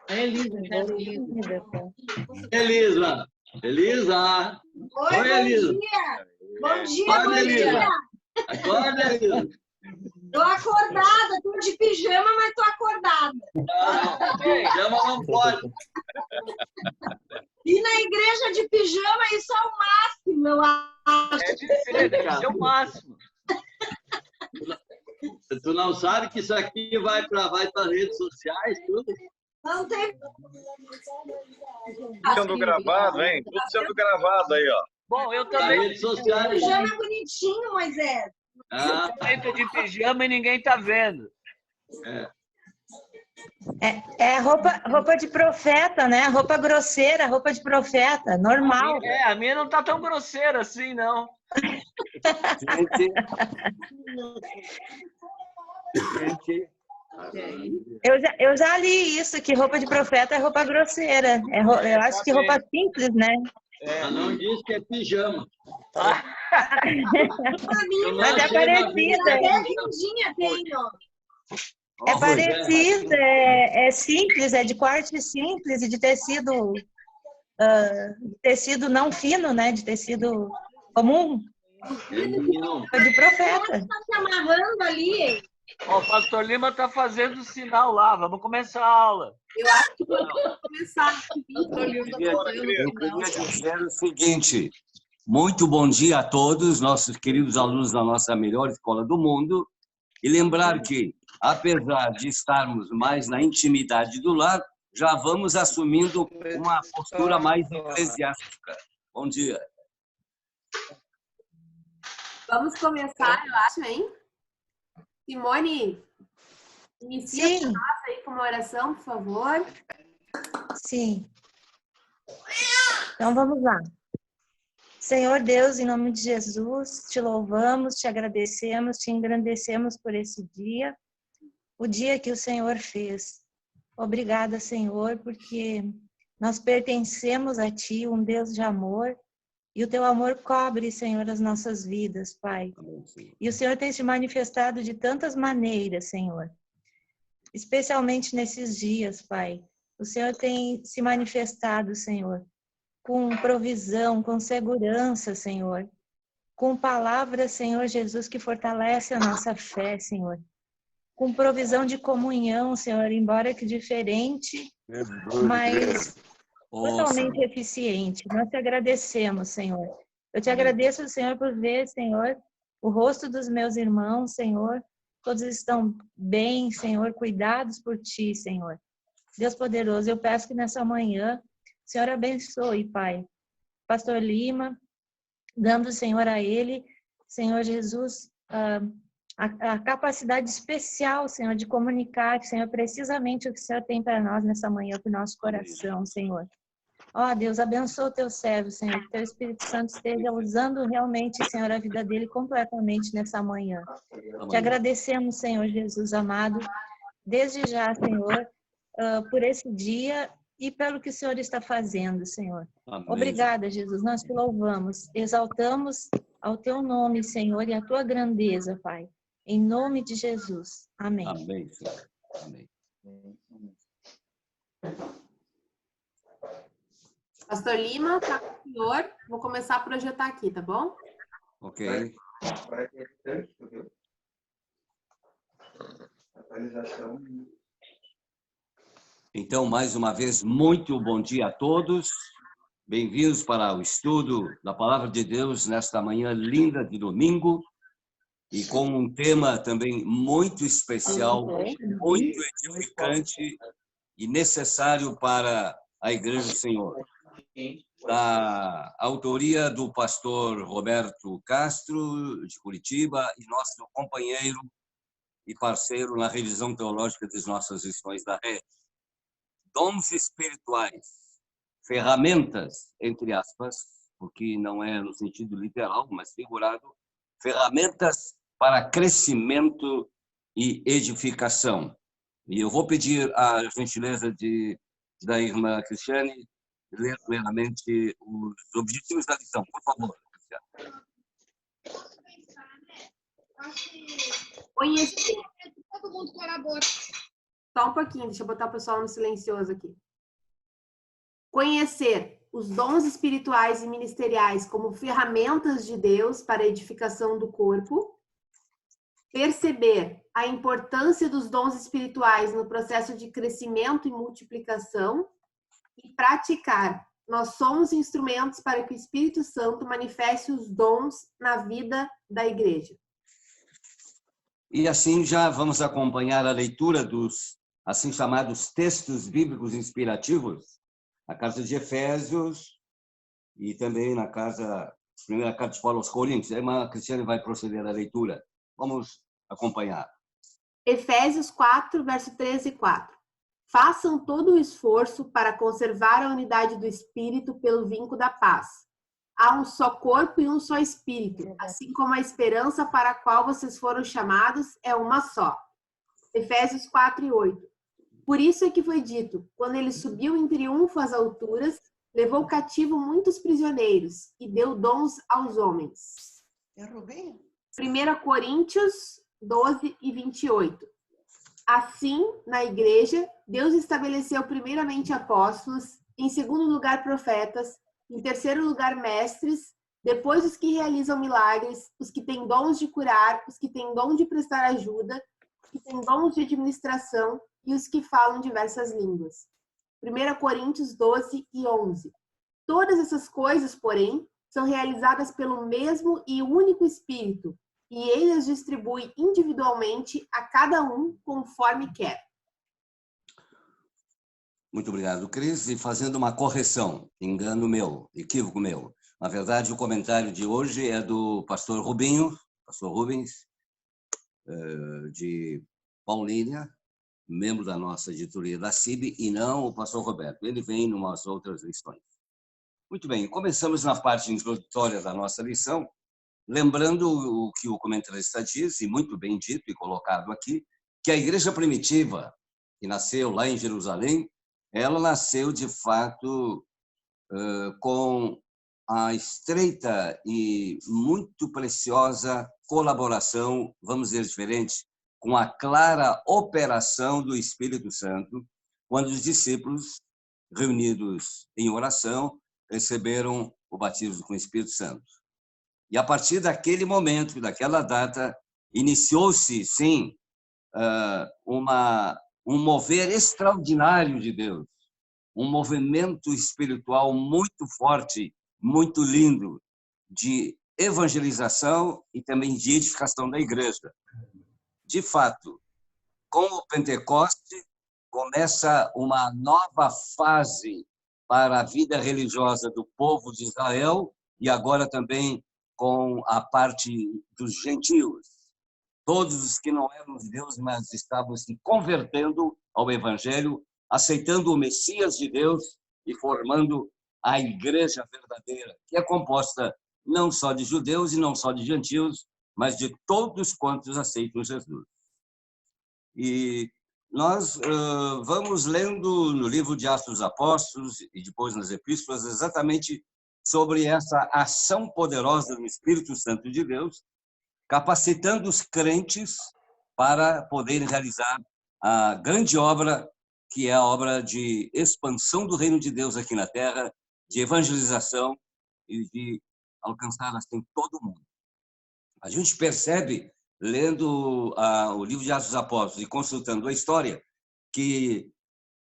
A Elisa, Elisa. Elisa. Elisa. Oi, Elisa. bom dia. Bom dia, Acorda, bom Elisa. dia. Acorda, Elisa. Tô acordada, tô de pijama, mas tô acordada. Pijama não pode. E na igreja de pijama, isso é o máximo, eu acho. Deve ser o máximo. Tu não sabe que isso aqui vai para as redes sociais, tudo? Não tem... Sendo gravado, hein? Tudo sendo gravado aí, ó. Bom, eu Nas também redes sociais. Pijama é bonitinho, Moisés. Ah, tô de pijama e ninguém tá vendo. É roupa de profeta, né? Roupa grosseira, roupa de profeta, normal. A minha não tá tão grosseira assim, não. Eu já li isso, que roupa de profeta é roupa grosseira. Eu acho que roupa simples, né? ela não diz que é pijama. Mas é parecida. Até lindinha tem, ó. É parecida, é simples, é de corte simples e de tecido não fino, né? De tecido comum. Não. De profeta. Tá se amarrando ali. Ó, o pastor Lima tá fazendo sinal lá. Vamos começar a aula. Eu acho que vamos começar. Eu queria dizer o seguinte: muito bom dia a todos, nossos queridos alunos da nossa melhor escola do mundo, e lembrar que, apesar de estarmos mais na intimidade do lar, já vamos assumindo uma postura mais eclesiástica. Bom dia. Vamos começar, eu acho, hein? Simone, inicia Sim. aí com uma oração, por favor. Sim. Então vamos lá. Senhor Deus, em nome de Jesus, te louvamos, te agradecemos, te engrandecemos por esse dia, o dia que o Senhor fez. Obrigada, Senhor, porque nós pertencemos a Ti, um Deus de amor, e o Teu amor cobre, Senhor, as nossas vidas, Pai. E o Senhor tem se manifestado de tantas maneiras, Senhor, especialmente nesses dias, Pai. O Senhor tem se manifestado, Senhor, com provisão, com segurança, Senhor, com palavras, Senhor Jesus, que fortalece a nossa fé, Senhor, com provisão de comunhão, Senhor, embora que diferente, mas totalmente eficiente. Nós te agradecemos, Senhor. Eu te agradeço, Senhor, por ver, Senhor, o rosto dos meus irmãos, Senhor. Todos estão bem, Senhor, cuidados por Ti, Senhor. Deus poderoso, eu peço que nessa manhã, Senhor, abençoe, Pai. Pastor Lima, dando, Senhor, a ele, Senhor Jesus, a capacidade especial, Senhor, de comunicar, Senhor, precisamente o que o Senhor tem para nós nessa manhã, para o nosso coração, Senhor. Ó, Deus, abençoa o teu servo, Senhor, que teu Espírito Santo esteja usando realmente, Senhor, a vida dele completamente nessa manhã. Te agradecemos, Senhor Jesus amado, desde já, Senhor, por esse dia e pelo que o Senhor está fazendo, Senhor. Amém. Obrigada, Jesus, nós te louvamos, exaltamos ao teu nome, Senhor, e a tua grandeza, Pai. Em nome de Jesus. Amém. Amém, Senhor. Amém. Pastor Lima, tá com o senhor. Vou começar a projetar aqui, tá bom? Ok. Então, mais uma vez, muito bom dia a todos. Bem-vindos para o estudo da Palavra de Deus nesta manhã linda de domingo e com um tema também muito especial, muito edificante e necessário para a Igreja do Senhor. Da autoria do pastor Roberto Castro, de Curitiba, e nosso companheiro e parceiro na revisão teológica das nossas lições da rede. Dons espirituais, ferramentas, entre aspas, porque não é no sentido literal, mas figurado, ferramentas para crescimento e edificação. E eu vou pedir a gentileza da irmã Cristiane ler plenamente os objetivos da lição, por favor, Cristiane. Conhecer. Todo mundo colabora. Só um pouquinho, deixa eu botar o pessoal no silencioso aqui. Conhecer os dons espirituais e ministeriais como ferramentas de Deus para a edificação do corpo. Perceber a importância dos dons espirituais no processo de crescimento e multiplicação. E praticar. Nós somos instrumentos para que o Espírito Santo manifeste os dons na vida da igreja. E assim já vamos acompanhar a leitura dos assim chamados textos bíblicos inspirativos, a carta de Efésios e também na primeira carta de Paulo aos Coríntios. A irmã Cristiane vai proceder à leitura. Vamos acompanhar. Efésios 4, verso 13 e 4. Façam todo o esforço para conservar a unidade do Espírito pelo vínculo da paz. Há um só corpo e um só Espírito, assim como a esperança para a qual vocês foram chamados é uma só. Efésios 4 e 8. Por isso é que foi dito, quando ele subiu em triunfo às alturas, levou cativo muitos prisioneiros e deu dons aos homens. 1 Coríntios 12 e 28. Assim, na igreja, Deus estabeleceu primeiramente apóstolos, em segundo lugar profetas, em terceiro lugar mestres, depois os que realizam milagres, os que têm dons de curar, os que têm dom de prestar ajuda, os que têm dons de administração e os que falam diversas línguas. 1 Coríntios 12 e 11. Todas essas coisas, porém, são realizadas pelo mesmo e único Espírito, e ele as distribui individualmente a cada um conforme quer. Muito obrigado, Cris. E fazendo uma correção, engano meu, equívoco meu. Na verdade, o comentário de hoje é do pastor Rubens, de Paulínia, membro da nossa editoria da CIB, e não o pastor Roberto. Ele vem em umas outras lições. Muito bem, começamos na parte introdutória da nossa lição, lembrando o que o comentarista diz, e muito bem dito e colocado aqui, que a igreja primitiva, que nasceu lá em Jerusalém, ela nasceu, de fato, com a estreita e muito preciosa colaboração, vamos dizer diferente, com a clara operação do Espírito Santo, quando os discípulos, reunidos em oração, receberam o batismo com o Espírito Santo. E a partir daquele momento, daquela data, iniciou-se, sim, um mover extraordinário de Deus, um movimento espiritual muito forte, muito lindo, de evangelização e também de edificação da igreja. De fato, com o Pentecoste, começa uma nova fase para a vida religiosa do povo de Israel e agora também com a parte dos gentios. Todos os que não eram judeus, mas estavam se convertendo ao Evangelho, aceitando o Messias de Deus e formando a igreja verdadeira, que é composta não só de judeus e não só de gentios, mas de todos quantos aceitam Jesus. E nós vamos lendo no livro de Atos dos Apóstolos e depois nas epístolas exatamente sobre essa ação poderosa do Espírito Santo de Deus, capacitando os crentes para poderem realizar a grande obra, que é a obra de expansão do reino de Deus aqui na Terra, de evangelização e de alcançar assim todo mundo. A gente percebe, lendo o livro de Atos dos Apóstolos e consultando a história, que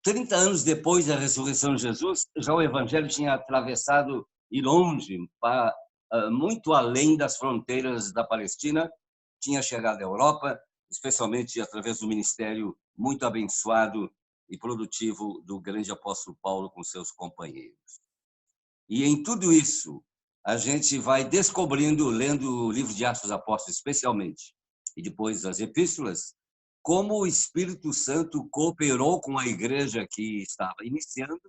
30 anos depois da ressurreição de Jesus, já o evangelho tinha atravessado e longe, para muito além das fronteiras da Palestina, tinha chegado à Europa, especialmente através do ministério muito abençoado e produtivo do grande apóstolo Paulo com seus companheiros. E em tudo isso, a gente vai descobrindo, lendo o livro de Atos dos Apóstolos especialmente, e depois as epístolas, como o Espírito Santo cooperou com a igreja que estava iniciando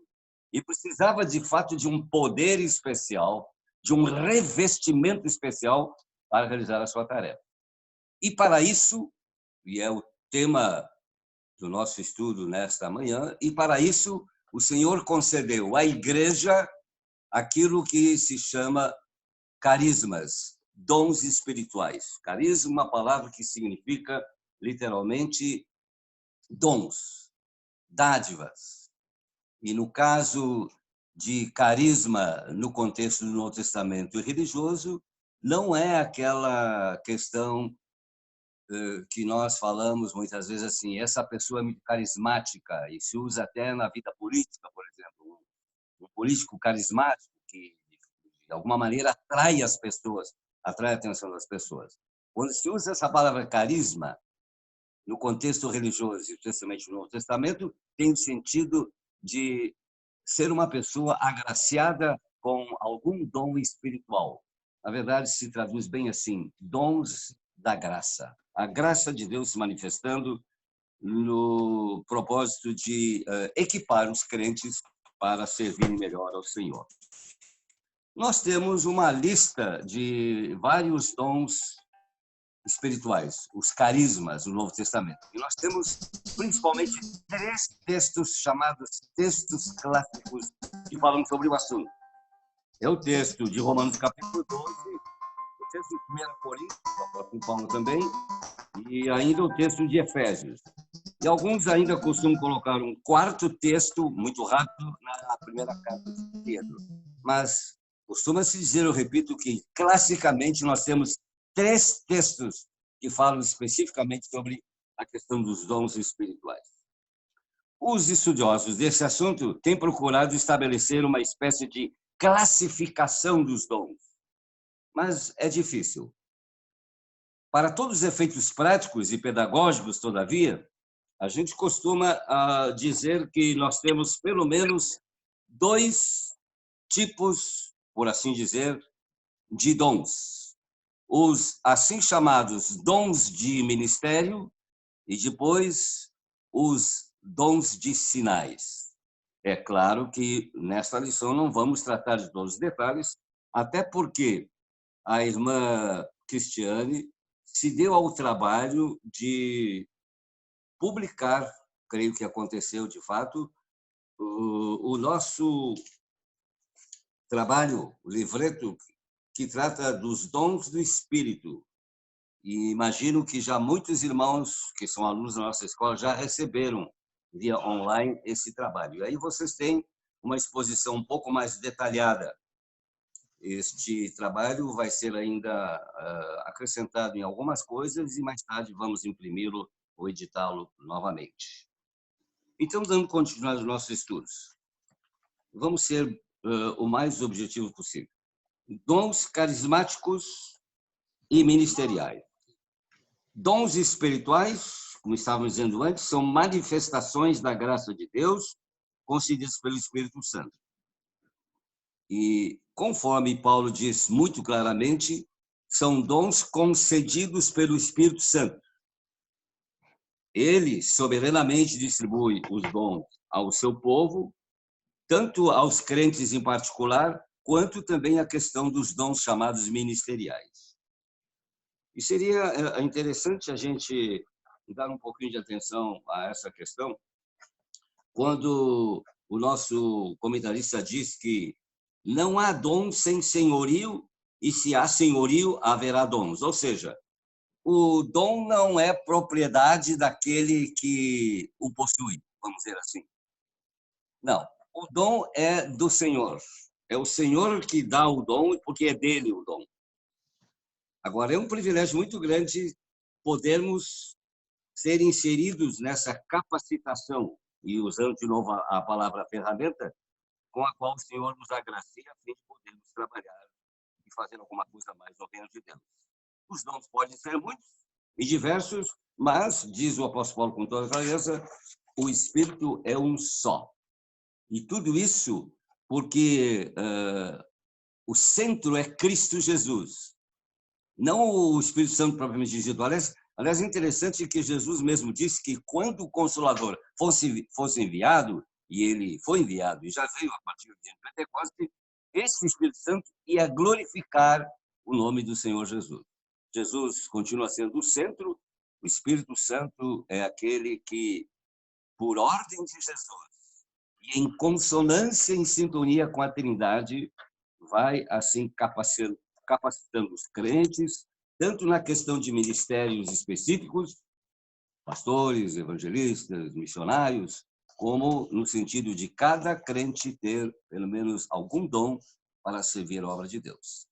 e precisava, de fato, de um poder especial, de um revestimento especial para realizar a sua tarefa. E para isso, e é o tema do nosso estudo nesta manhã, e para isso o Senhor concedeu à igreja aquilo que se chama carismas, dons espirituais. Carisma, uma palavra que significa, literalmente, dons. dádivas. E no caso de carisma, no contexto do Novo Testamento religioso, não é aquela questão que nós falamos muitas vezes assim, essa pessoa é muito carismática, e se usa até na vida política, por exemplo, um político carismático que, de alguma maneira, atrai as pessoas, atrai a atenção das pessoas. Quando se usa essa palavra carisma, no contexto religioso, especialmente no Novo Testamento, tem o sentido de ser uma pessoa agraciada com algum dom espiritual. Na verdade, se traduz bem assim, dons da graça. A graça de Deus se manifestando no propósito de equipar os crentes para servirem melhor ao Senhor. Nós temos uma lista de vários dons espirituais, os carismas do Novo Testamento. E nós temos principalmente 3 textos chamados textos clássicos que falam sobre o assunto. É o texto de Romanos capítulo 12, o texto de 1 Coríntios, do apóstolo Paulo também, e ainda o texto de Efésios. E alguns ainda costumam colocar um 4º texto, muito rápido, na primeira carta de Pedro. Mas costuma-se dizer, eu repito, que classicamente nós temos 3 textos que falam especificamente sobre a questão dos dons espirituais. Os estudiosos desse assunto têm procurado estabelecer uma espécie de classificação dos dons, mas é difícil. Para todos os efeitos práticos e pedagógicos, todavia, a gente costuma dizer que nós temos pelo menos 2 tipos, por assim dizer, de dons. Os assim chamados dons de ministério e depois os dons de sinais. É claro que nesta lição não vamos tratar de todos os detalhes, até porque a irmã Cristiane se deu ao trabalho de publicar, creio que aconteceu de fato, o nosso trabalho, o livreto que trata dos dons do Espírito. E imagino que já muitos irmãos que são alunos da nossa escola já receberam via online esse trabalho. E aí vocês têm uma exposição um pouco mais detalhada. Este trabalho vai ser ainda acrescentado em algumas coisas e mais tarde vamos imprimi-lo ou editá-lo novamente. Então, dando continuidade aos nossos estudos, vamos ser o mais objetivo possível. Dons carismáticos e ministeriais. Dons espirituais, como estávamos dizendo antes, são manifestações da graça de Deus concedidas pelo Espírito Santo. E, conforme Paulo diz muito claramente, são dons concedidos pelo Espírito Santo. Ele soberanamente distribui os dons ao seu povo, tanto aos crentes em particular, quanto também a questão dos dons chamados ministeriais. E seria interessante a gente dar um pouquinho de atenção a essa questão, quando o nosso comentarista diz que não há dom sem senhorio, e se há senhorio, haverá dons. Ou seja, o dom não é propriedade daquele que o possui, vamos dizer assim. Não, o dom é do Senhor. É o Senhor que dá o dom, porque é dele o dom. Agora, é um privilégio muito grande podermos ser inseridos nessa capacitação, e usando de novo a palavra ferramenta, com a qual o Senhor nos agracia a fim de podermos trabalhar e fazer alguma coisa mais no reino de Deus. Os dons podem ser muitos e diversos, mas, diz o apóstolo Paulo com toda clareza, o Espírito é um só. E tudo isso porque o centro é Cristo Jesus, não o Espírito Santo propriamente dito. Aliás, é interessante que Jesus mesmo disse que quando o Consolador fosse enviado, e ele foi enviado, e já veio a partir do dia de Pentecostes, esse Espírito Santo ia glorificar o nome do Senhor Jesus. Jesus continua sendo o centro, o Espírito Santo é aquele que, por ordem de Jesus, e em consonância, em sintonia com a Trindade, vai assim capacitando os crentes, tanto na questão de ministérios específicos, pastores, evangelistas, missionários, como no sentido de cada crente ter, pelo menos, algum dom para servir a obra de Deus.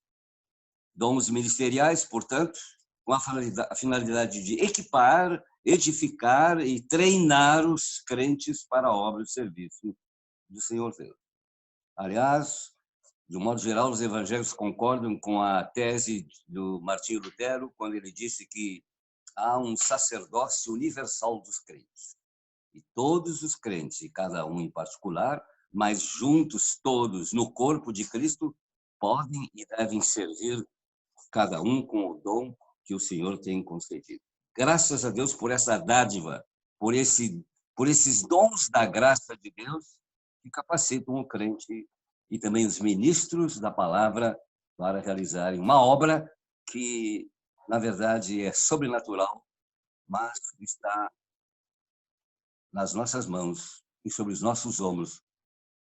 Dons ministeriais, portanto, com a finalidade de equipar, edificar e treinar os crentes para a obra e o serviço do Senhor Deus. Aliás, de um modo geral, os evangelhos concordam com a tese do Martinho Lutero, quando ele disse que há um sacerdócio universal dos crentes. E todos os crentes, e cada um em particular, mas juntos todos no corpo de Cristo, podem e devem servir cada um com o dom que o Senhor tem concedido. Graças a Deus por essa dádiva, por esses dons da graça de Deus que capacitam o crente e também os ministros da palavra para realizarem uma obra que, na verdade, é sobrenatural, mas está nas nossas mãos e sobre os nossos ombros,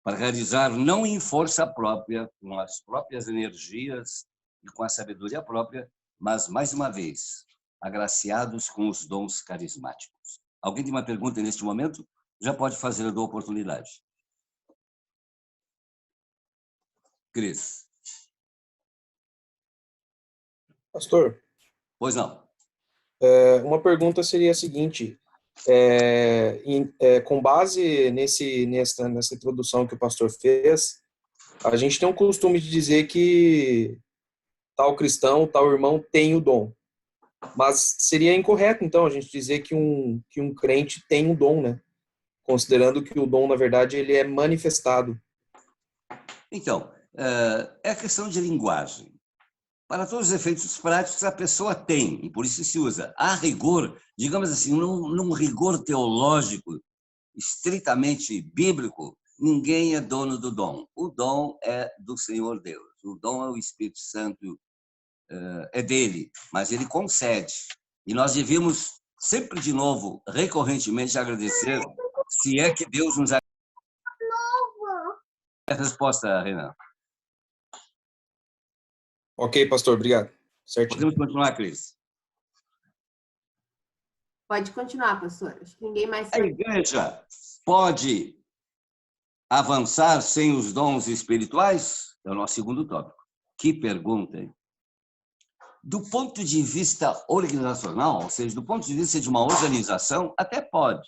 para realizar não em força própria, com as próprias energias e com a sabedoria própria, mas, mais uma vez, agraciados com os dons carismáticos. Alguém tem uma pergunta neste momento? Já pode fazer, eu dou oportunidade. Cris. Pastor, Pois não. uma pergunta seria a seguinte, com base nessa introdução que o pastor fez, a gente tem um costume de dizer que tal cristão, tal irmão tem o dom. Mas seria incorreto, então, a gente dizer que um crente tem um dom, né? Considerando que o dom, na verdade, ele é manifestado. Então, é questão de linguagem. Para todos os efeitos práticos, a pessoa tem, e por isso se usa. A rigor, digamos assim, num rigor teológico, estritamente bíblico, ninguém é dono do dom. O dom é do Senhor Deus. O dom é o Espírito Santo, é dele, mas ele concede. E nós devíamos sempre de novo, recorrentemente, agradecer, se é que Deus nos agradece. A resposta, Renan. Ok, pastor, obrigado. Certinho. Podemos continuar, Cris? Pode continuar, pastor. Acho que ninguém mais... A igreja pode avançar sem os dons espirituais? É o nosso segundo tópico. Que pergunta, hein? Do ponto de vista organizacional, ou seja, do ponto de vista de uma organização, até pode.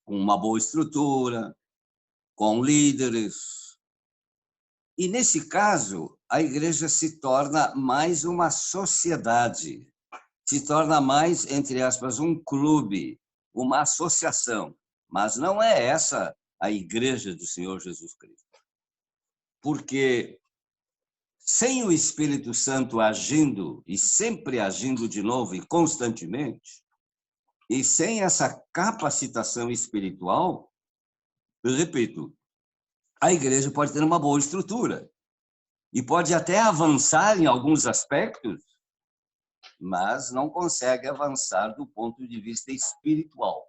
Com uma boa estrutura, com líderes. E, nesse caso, a igreja se torna mais uma sociedade, se torna mais, entre aspas, um clube, uma associação. Mas não é essa a igreja do Senhor Jesus Cristo. Porque sem o Espírito Santo agindo, e sempre agindo de novo e constantemente, e sem essa capacitação espiritual, eu repito, a igreja pode ter uma boa estrutura e pode até avançar em alguns aspectos, mas não consegue avançar do ponto de vista espiritual.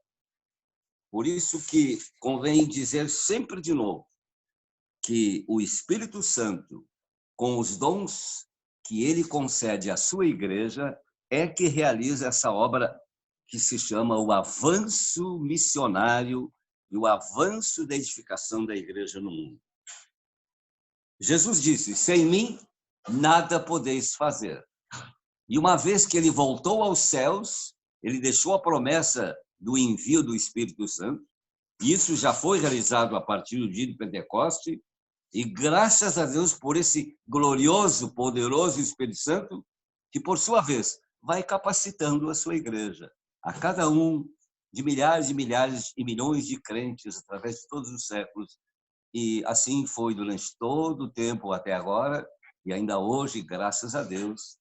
Por isso que convém dizer sempre de novo que o Espírito Santo, com os dons que ele concede à sua igreja, é que realiza essa obra que se chama o avanço missionário e o avanço da edificação da igreja no mundo. Jesus disse, sem mim, nada podeis fazer. E uma vez que ele voltou aos céus, ele deixou a promessa do envio do Espírito Santo, e isso já foi realizado a partir do dia de Pentecoste, e graças a Deus por esse glorioso, poderoso Espírito Santo, que por sua vez vai capacitando a sua igreja, a cada um de milhares e milhares e milhões de crentes através de todos os séculos. E assim foi durante todo o tempo até agora, e ainda hoje, graças a Deus,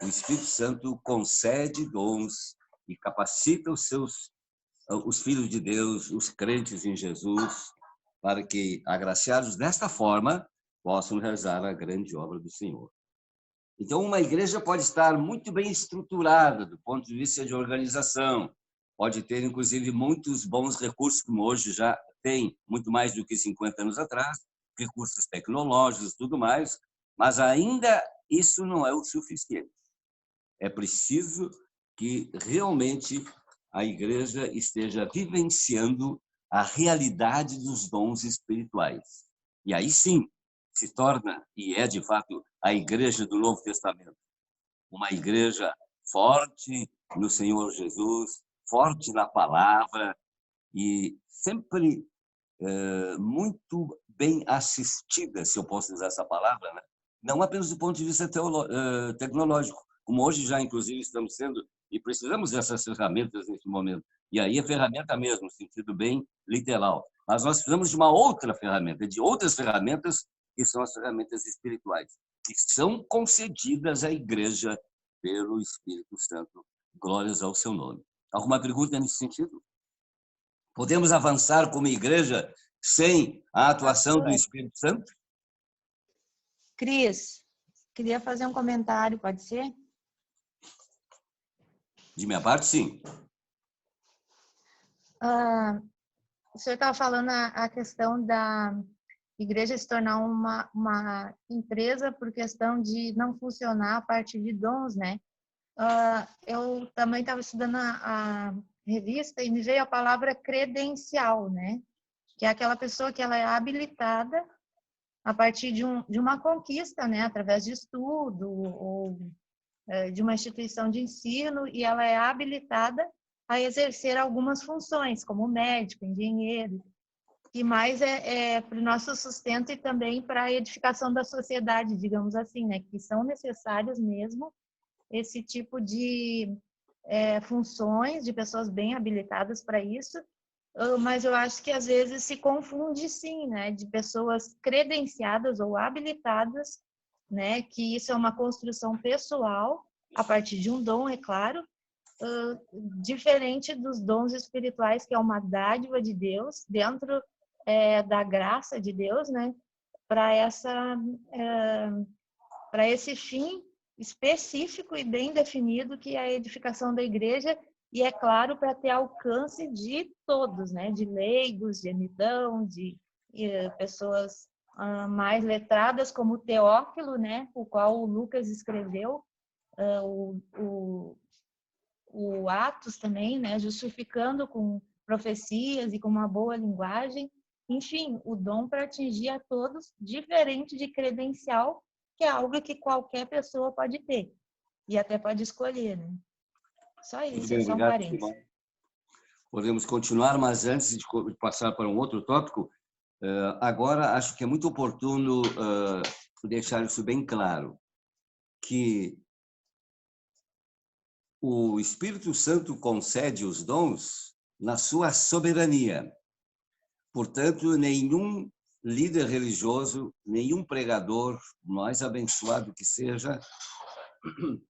o Espírito Santo concede dons e capacita os filhos de Deus, os crentes em Jesus, para que, agraciados desta forma, possam realizar a grande obra do Senhor. Então, uma igreja pode estar muito bem estruturada do ponto de vista de organização, pode ter, inclusive, muitos bons recursos, como hoje já tem, muito mais do que 50 anos atrás, recursos tecnológicos e tudo mais, mas ainda isso não é o suficiente. É preciso que realmente a igreja esteja vivenciando a realidade dos dons espirituais. E aí sim, se torna, e é de fato, a igreja do Novo Testamento. Uma igreja forte no Senhor Jesus, forte na palavra e sempre muito bem assistida, se eu posso usar essa palavra, né? Não apenas do ponto de vista tecnológico, como hoje já, inclusive, estamos sendo, e precisamos dessas ferramentas nesse momento. E aí a ferramenta mesmo, no sentido bem literal. Mas nós precisamos de uma outra ferramenta, de outras ferramentas, que são as ferramentas espirituais, que são concedidas à igreja pelo Espírito Santo. Glórias ao seu nome. Alguma pergunta nesse sentido? Podemos avançar como igreja sem a atuação do Espírito Santo? Cris, queria fazer um comentário, pode ser? De minha parte, sim. O senhor estava falando a questão da igreja se tornar uma empresa por questão de não funcionar a partir de dons, né? Eu também estava estudando a revista e me veio a palavra credencial, né? Que é aquela pessoa que ela é habilitada a partir de uma conquista, né? Através de estudo ou de uma instituição de ensino, e ela é habilitada a exercer algumas funções, como médico, engenheiro, e mais para o nosso sustento e também para a edificação da sociedade, digamos assim, né? Que são necessários mesmo esse tipo de funções de pessoas bem habilitadas para isso, mas eu acho que às vezes se confunde sim, né? De pessoas credenciadas ou habilitadas, né? Que isso é uma construção pessoal a partir de um dom, é claro, diferente dos dons espirituais, que é uma dádiva de Deus dentro da graça de Deus, né? Para esse fim específico e bem definido, que é a edificação da igreja, e é claro, para ter alcance de todos, né? De leigos, de ermitão, de pessoas mais letradas, como o Teófilo, né? O qual o Lucas escreveu, o Atos também, né? Justificando com profecias e com uma boa linguagem. Enfim, o dom para atingir a todos, diferente de credencial, que é algo que qualquer pessoa pode ter e até pode escolher, né? Só isso, é só um parênteses. Podemos continuar, mas antes de passar para um outro tópico, agora acho que é muito oportuno deixar isso bem claro, que o Espírito Santo concede os dons na sua soberania. Portanto, nenhum líder religioso, nenhum pregador, mais abençoado que seja,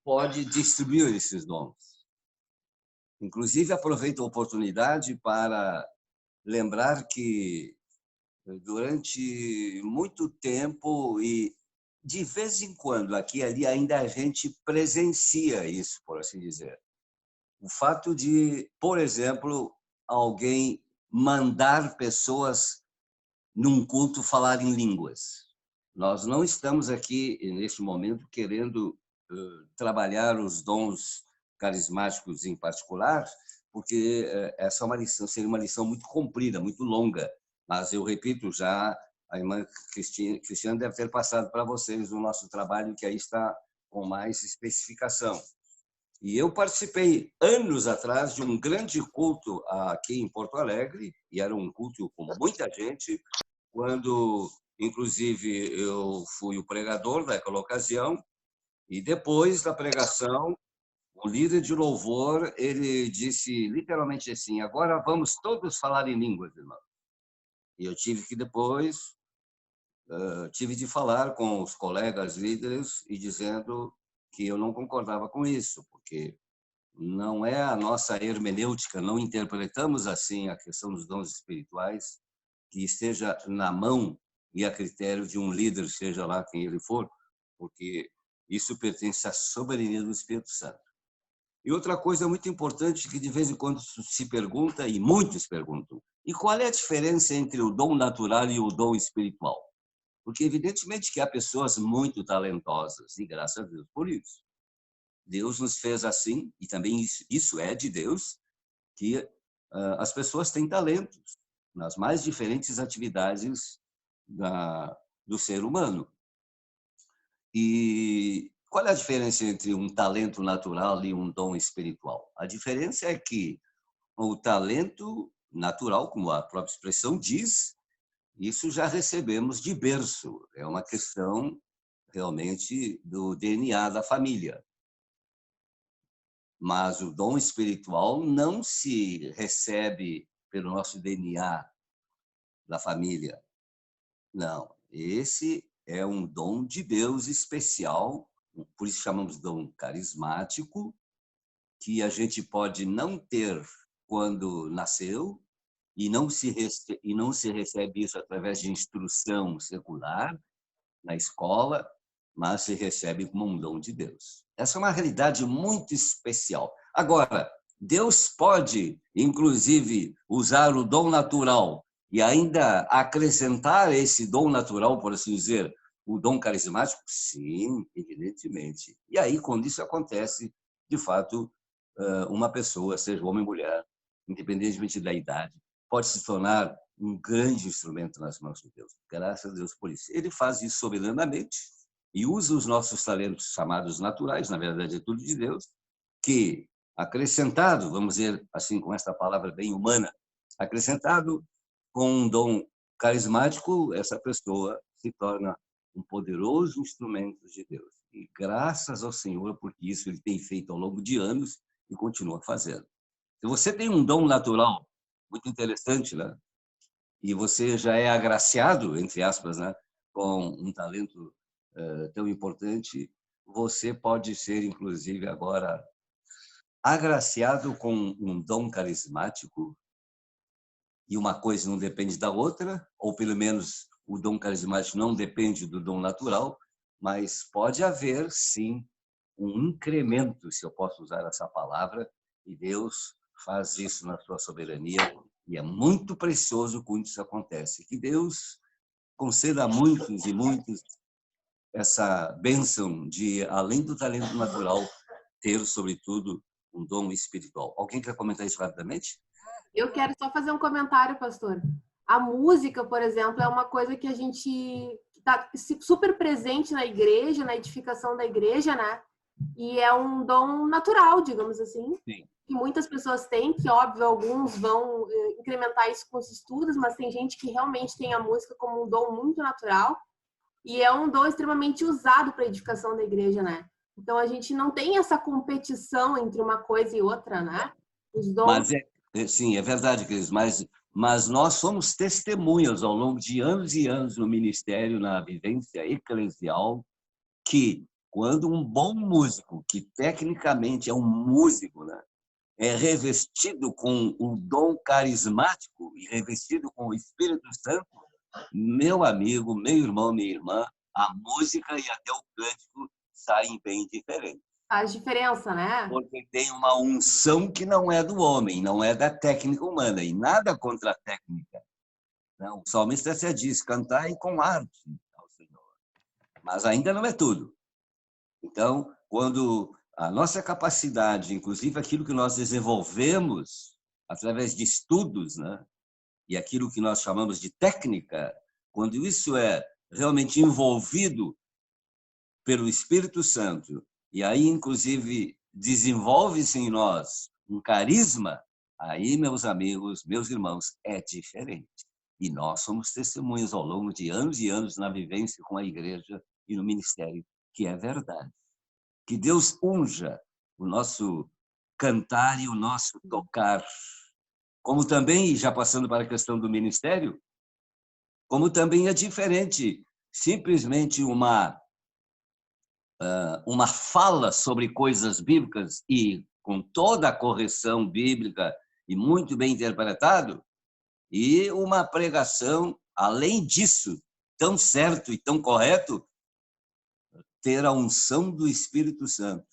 pode distribuir esses dons. Inclusive, aproveito a oportunidade para lembrar que durante muito tempo e de vez em quando, aqui e ali, ainda a gente presencia isso, por assim dizer. O fato de, por exemplo, alguém mandar pessoas num culto falar em línguas. Nós não estamos aqui, neste momento, querendo trabalhar os dons carismáticos em particular, porque essa é uma lição, seria uma lição muito comprida, muito longa. Mas eu repito, já a irmã Cristiane deve ter passado para vocês o nosso trabalho, que aí está com mais especificação. E eu participei, anos atrás, de um grande culto aqui em Porto Alegre, e era um culto com muita gente, quando, inclusive, eu fui o pregador daquela ocasião, e depois da pregação, o líder de louvor, ele disse literalmente assim: agora vamos todos falar em línguas, irmão. E eu tive que depois, tive de falar com os colegas líderes e dizendo que eu não concordava com isso, porque não é a nossa hermenêutica, não interpretamos assim a questão dos dons espirituais, que esteja na mão e a critério de um líder, seja lá quem ele for, porque isso pertence à soberania do Espírito Santo. E outra coisa muito importante que de vez em quando se pergunta, e muitos perguntam, e qual é a diferença entre o dom natural e o dom espiritual? Porque evidentemente que há pessoas muito talentosas, e graças a Deus por isso. Deus nos fez assim, e também isso é de Deus, que as pessoas têm talentos. nas mais diferentes atividades do ser humano. E qual é a diferença entre um talento natural e um dom espiritual? A diferença é que o talento natural, como a própria expressão diz, isso já recebemos de berço. É uma questão realmente do DNA da família. Mas o dom espiritual não se recebe pelo nosso DNA da família. Não, esse é um dom de Deus especial, por isso chamamos de dom carismático, que a gente pode não ter quando nasceu e não se recebe isso através de instrução secular na escola, mas se recebe como um dom de Deus. Essa é uma realidade muito especial. Agora, Deus pode, inclusive, usar o dom natural e ainda acrescentar esse dom natural, por assim dizer, o dom carismático? Sim, evidentemente. E aí, quando isso acontece, de fato, uma pessoa, seja homem ou mulher, independentemente da idade, pode se tornar um grande instrumento nas mãos de Deus. Graças a Deus por isso. Ele faz isso soberanamente e usa os nossos talentos chamados naturais, na verdade é tudo de Deus, que acrescentado, vamos dizer assim, com esta palavra bem humana, acrescentado com um dom carismático, essa pessoa se torna um poderoso instrumento de Deus. E graças ao Senhor, porque isso ele tem feito ao longo de anos e continua fazendo. Se você tem um dom natural muito interessante, né? E você já é agraciado, entre aspas, né? Com um talento tão importante, você pode ser, inclusive, agora agraciado com um dom carismático, e uma coisa não depende da outra, ou pelo menos o dom carismático não depende do dom natural, mas pode haver, sim, um incremento, se eu posso usar essa palavra, e Deus faz isso na sua soberania, e é muito precioso quando isso acontece. Que Deus conceda a muitos e muitos essa bênção de, além do talento natural, ter, sobretudo, um dom espiritual. Alguém quer comentar isso rapidamente? Eu quero só fazer um comentário, pastor. A música, por exemplo, é uma coisa que a gente está super presente na igreja, na edificação da igreja, né? E é um dom natural, digamos assim. Sim. Que muitas pessoas têm, que óbvio, alguns vão incrementar isso com os estudos, mas tem gente que realmente tem a música como um dom muito natural. E é um dom extremamente usado para a edificação da igreja, né? Então a gente não tem essa competição entre uma coisa e outra, né? Os dons... Sim, é verdade, Cris, mas nós somos testemunhas ao longo de anos e anos no ministério, na vivência eclesial, que quando um bom músico, que tecnicamente é um músico, né, é revestido com o dom carismático e revestido com o Espírito Santo, meu amigo, meu irmão, minha irmã, a música e até o cântico saem bem diferentes. Faz diferença, né? Porque tem uma unção que não é do homem, não é da técnica humana, e nada contra a técnica. Não, o salmista até diz, cantai com arte ao Senhor. Mas ainda não é tudo. Então, quando a nossa capacidade, inclusive aquilo que nós desenvolvemos através de estudos, né, e aquilo que nós chamamos de técnica, quando isso é realmente envolvido pelo Espírito Santo, e aí, inclusive, desenvolve-se em nós um carisma, aí, meus amigos, meus irmãos, é diferente. E nós somos testemunhas ao longo de anos e anos na vivência com a igreja e no ministério, que é verdade. Que Deus unja o nosso cantar e o nosso tocar. Como também, já passando para a questão do ministério, como também é diferente simplesmente uma fala sobre coisas bíblicas e com toda a correção bíblica e muito bem interpretado, e uma pregação, além disso, tão certo e tão correto, ter a unção do Espírito Santo.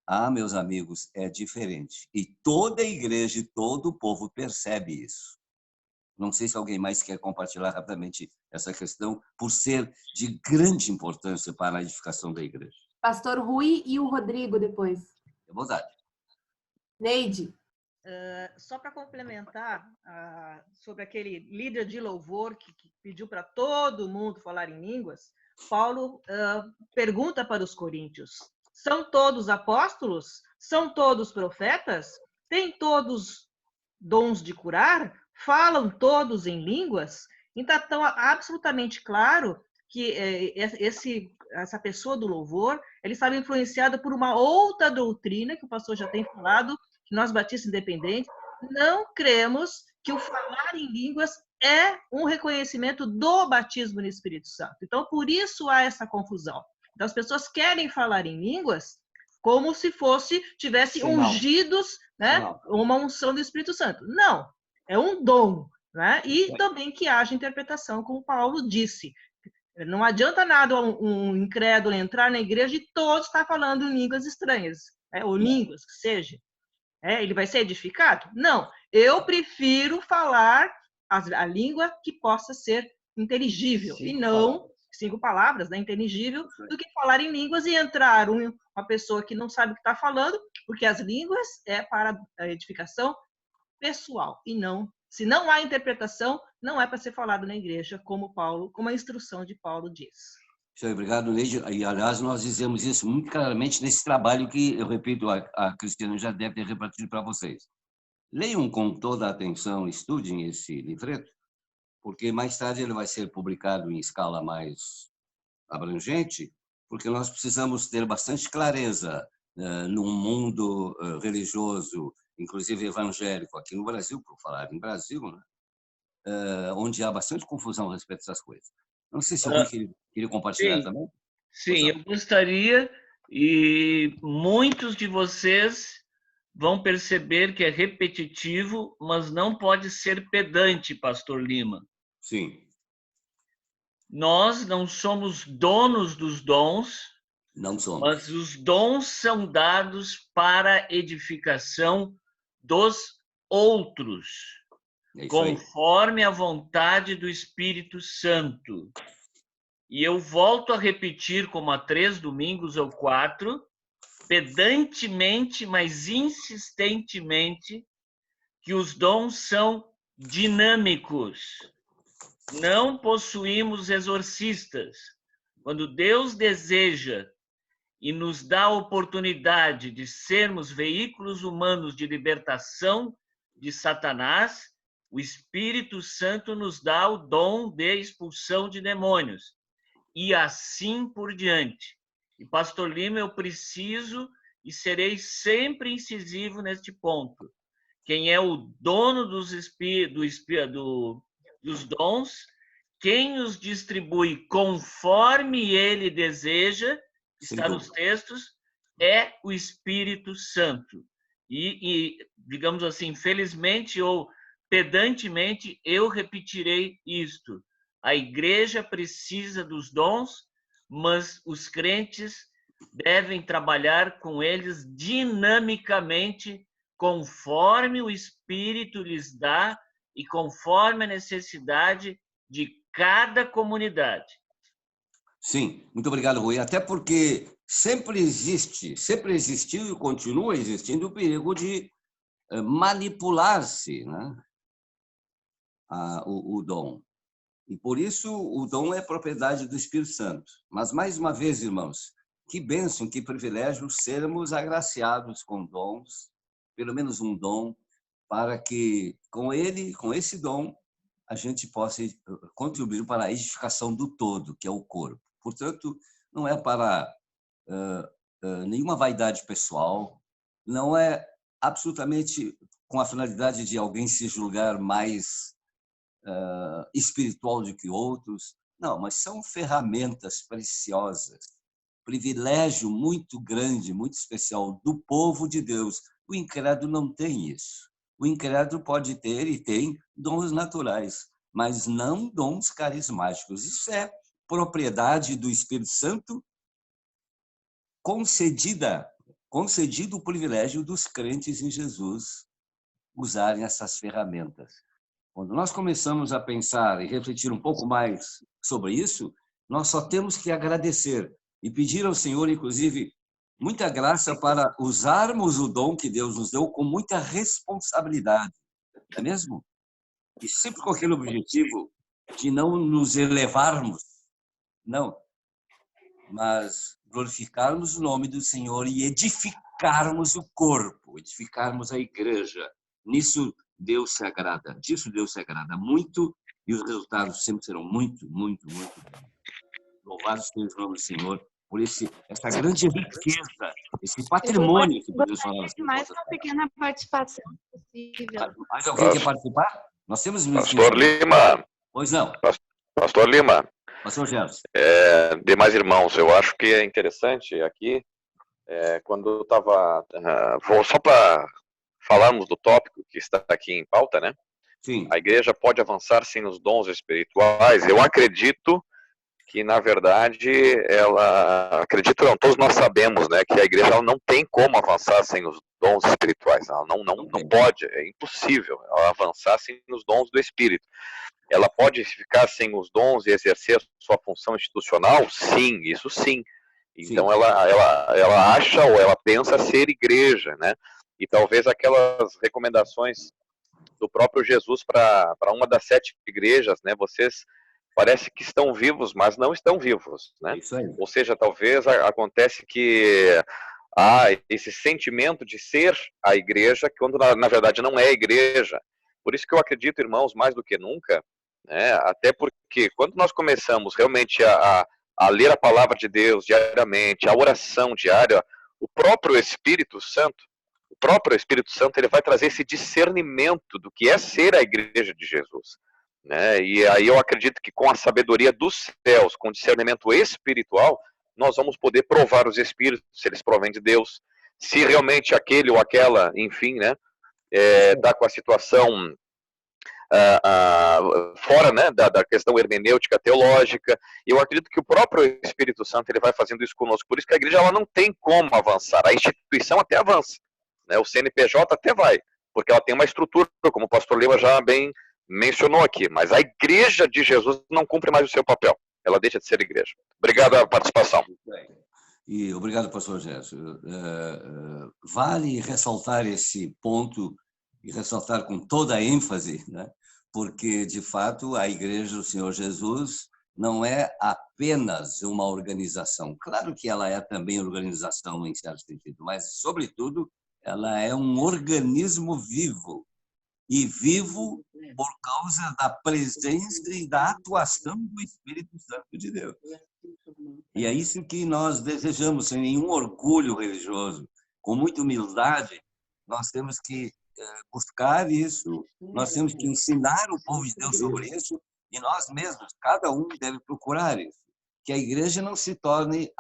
Ah, meus amigos, é diferente. E toda a igreja e todo o povo percebe isso. Não sei se alguém mais quer compartilhar rapidamente essa questão, por ser de grande importância para a edificação da igreja. Pastor Rui e o Rodrigo depois. É verdade. Neide. Só para complementar sobre aquele líder de louvor que pediu para todo mundo falar em línguas, Paulo pergunta para os coríntios: são todos apóstolos? São todos profetas? Têm todos dons de curar? Falam todos em línguas? Então, está absolutamente claro que essa pessoa do louvor, ele estava influenciado por uma outra doutrina, que o pastor já tem falado, que nós batistas independentes não cremos que o falar em línguas é um reconhecimento do batismo no Espírito Santo. Então, por isso há essa confusão. Então, as pessoas querem falar em línguas como se tivesse ungidos, né, uma unção do Espírito Santo. Não, é um dom, né? E também que haja interpretação, como Paulo disse. Não adianta nada um incrédulo entrar na igreja e todos estar falando em línguas estranhas, né, ou línguas que seja. Ele vai ser edificado? Não. Eu prefiro falar a língua que possa ser inteligível, e não 5 palavras, né, inteligível, do que falar em línguas e entrar uma pessoa que não sabe o que está falando, porque as línguas é para a edificação pessoal, e não, se não há interpretação, não é para ser falado na igreja, como a instrução de Paulo diz. Obrigado, Neide. E, aliás, nós dizemos isso muito claramente nesse trabalho que, eu repito, a Cristiana já deve ter repartido para vocês. Leiam com toda a atenção, estudem esse livreto, porque mais tarde ele vai ser publicado em escala mais abrangente, porque nós precisamos ter bastante clareza num mundo religioso, inclusive evangélico, aqui no Brasil, por falar em Brasil, né? Onde há bastante confusão a respeito dessas coisas. Não sei se o Rui queria compartilhar também. Sim, eu gostaria, e muitos de vocês vão perceber que é repetitivo, mas não pode ser pedante, Pastor Lima. Sim. Nós não somos donos dos dons, não somos. Mas os dons são dados para edificação dos outros, conforme a vontade do Espírito Santo. E eu volto a repetir, como há 3 domingos ou 4, pedantemente, mas insistentemente, que os dons são dinâmicos. Não possuímos exorcistas. Quando Deus deseja e nos dá a oportunidade de sermos veículos humanos de libertação de Satanás, o Espírito Santo nos dá o dom de expulsão de demônios. E assim por diante. E, Pastor Lima, eu preciso e serei sempre incisivo neste ponto. Quem é o dono dos dons, quem os distribui conforme ele deseja, está nos textos, é o Espírito Santo. E, digamos assim, felizmente ou pedantemente, eu repetirei isto. A igreja precisa dos dons, mas os crentes devem trabalhar com eles dinamicamente, conforme o Espírito lhes dá e conforme a necessidade de cada comunidade. Sim, muito obrigado, Rui. Até porque sempre existiu e continua existindo o perigo de manipular-se, né? O dom. E por isso o dom é propriedade do Espírito Santo. Mas, mais uma vez, irmãos, que bênção, que privilégio sermos agraciados com dons, pelo menos um dom, para que com esse dom, a gente possa contribuir para a edificação do todo, que é o corpo. Portanto, não é para nenhuma vaidade pessoal, não é absolutamente com a finalidade de alguém se julgar mais espiritual do que outros. Não, mas são ferramentas preciosas, privilégio muito grande, muito especial do povo de Deus. O incrédulo não tem isso. O incrédulo pode ter e tem dons naturais, mas não dons carismáticos. Isso é propriedade do Espírito Santo, concedido o privilégio dos crentes em Jesus usarem essas ferramentas. Quando nós começamos a pensar e refletir um pouco mais sobre isso, nós só temos que agradecer e pedir ao Senhor, inclusive, muita graça para usarmos o dom que Deus nos deu com muita responsabilidade, não é mesmo? E sempre com aquele objetivo de não nos elevarmos, não, mas glorificarmos o nome do Senhor e edificarmos o corpo, edificarmos a igreja. Nisso Deus se agrada, disso Deus se agrada muito, e os resultados sempre serão muito, muito, muito bons. Louvado seja o nome do Senhor por essa grande riqueza, esse patrimônio que podemos falar. Mais uma pequena participação possível. Mais alguém quer participar? Nós temos Pastor Lima. Pois não. Pastor Lima. Pastor Gerson. Demais irmãos, eu acho que é interessante aqui, quando eu estava... só para falarmos do tópico que está aqui em pauta, né? Sim. A igreja pode avançar sim nos dons espirituais. Eu acredito que, na verdade, acredito não, todos nós sabemos, né, que a igreja ela não tem como avançar sem os dons espirituais. Ela não pode, é impossível ela avançar sem os dons do Espírito. Ela pode ficar sem os dons e exercer sua função institucional? Sim, isso sim. Então, ela acha ou ela pensa ser igreja, né? E talvez aquelas recomendações do próprio Jesus para uma das 7 igrejas, né? Vocês parece que estão vivos, mas não estão vivos, né? Isso aí. Ou seja, talvez acontece que há esse sentimento de ser a igreja, quando na verdade não é a igreja. Por isso que eu acredito, irmãos, mais do que nunca, né? Até porque quando nós começamos realmente a ler a palavra de Deus diariamente, a oração diária, o próprio Espírito Santo, ele vai trazer esse discernimento do que é ser a igreja de Jesus, né? E aí eu acredito que com a sabedoria dos céus, com o discernimento espiritual, nós vamos poder provar os espíritos, se eles provêm de Deus, se realmente aquele ou aquela, enfim, né, está com a situação fora, né, da questão hermenêutica, teológica. E eu acredito que o próprio Espírito Santo ele vai fazendo isso conosco. Por isso que a igreja ela não tem como avançar. A instituição até avança, né? O CNPJ até vai, porque ela tem uma estrutura, como o pastor Lima já bem mencionou aqui. Mas a igreja de Jesus não cumpre mais o seu papel. Ela deixa de ser igreja. Obrigado pela participação. E obrigado, pastor Gerson. Vale ressaltar esse ponto e ressaltar com toda a ênfase, né? Porque, de fato, a Igreja do Senhor Jesus não é apenas uma organização. Claro que ela é também organização, em certo sentido, mas, sobretudo, ela é um organismo vivo. E vivo por causa da presença e da atuação do Espírito Santo de Deus. E é isso que nós desejamos, sem nenhum orgulho religioso, com muita humildade. Nós temos que buscar isso, nós temos que ensinar o povo de Deus sobre isso, e nós mesmos, cada um deve procurar isso. Que a igreja não se torne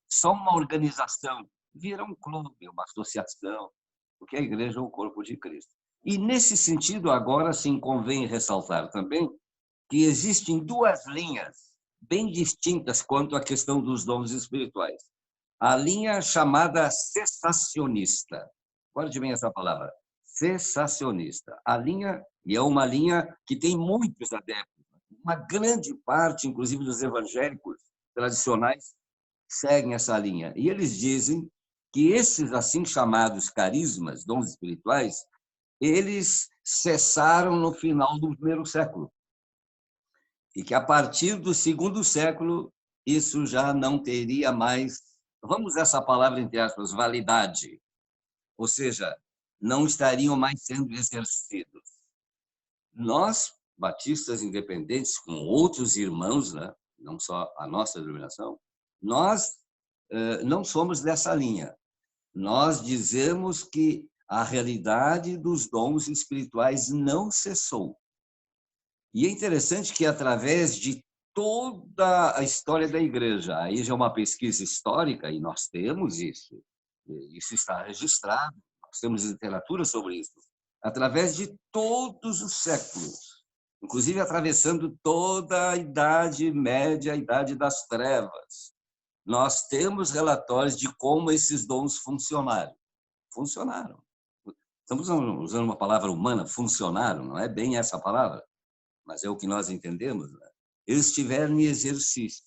só uma organização, vira um clube, uma associação, porque a igreja é o corpo de Cristo. E nesse sentido, agora sim convém ressaltar também que existem 2 linhas bem distintas quanto à questão dos dons espirituais. A linha chamada cessacionista. Guarde bem essa palavra. Cessacionista. A linha, e é uma linha que tem muitos adeptos, uma grande parte, inclusive dos evangélicos tradicionais, seguem essa linha. E eles dizem que esses assim chamados carismas, dons espirituais, eles cessaram no final do 1º século. E que a partir do 2º século, isso já não teria mais, vamos usar essa palavra entre aspas, validade. Ou seja, não estariam mais sendo exercidos. Nós, batistas independentes, com outros irmãos, né, não só a nossa denominação, nós não somos dessa linha. Nós dizemos que a realidade dos dons espirituais não cessou. E é interessante que, através de toda a história da igreja, aí já é uma pesquisa histórica, e nós temos isso está registrado, nós temos literatura sobre isso, através de todos os séculos, inclusive atravessando toda a Idade Média, a Idade das Trevas. Nós temos relatórios de como esses dons funcionaram. Funcionaram. Estamos usando uma palavra humana, funcionaram, não é bem essa palavra, mas é o que nós entendemos, né? Eles estiveram em exercício,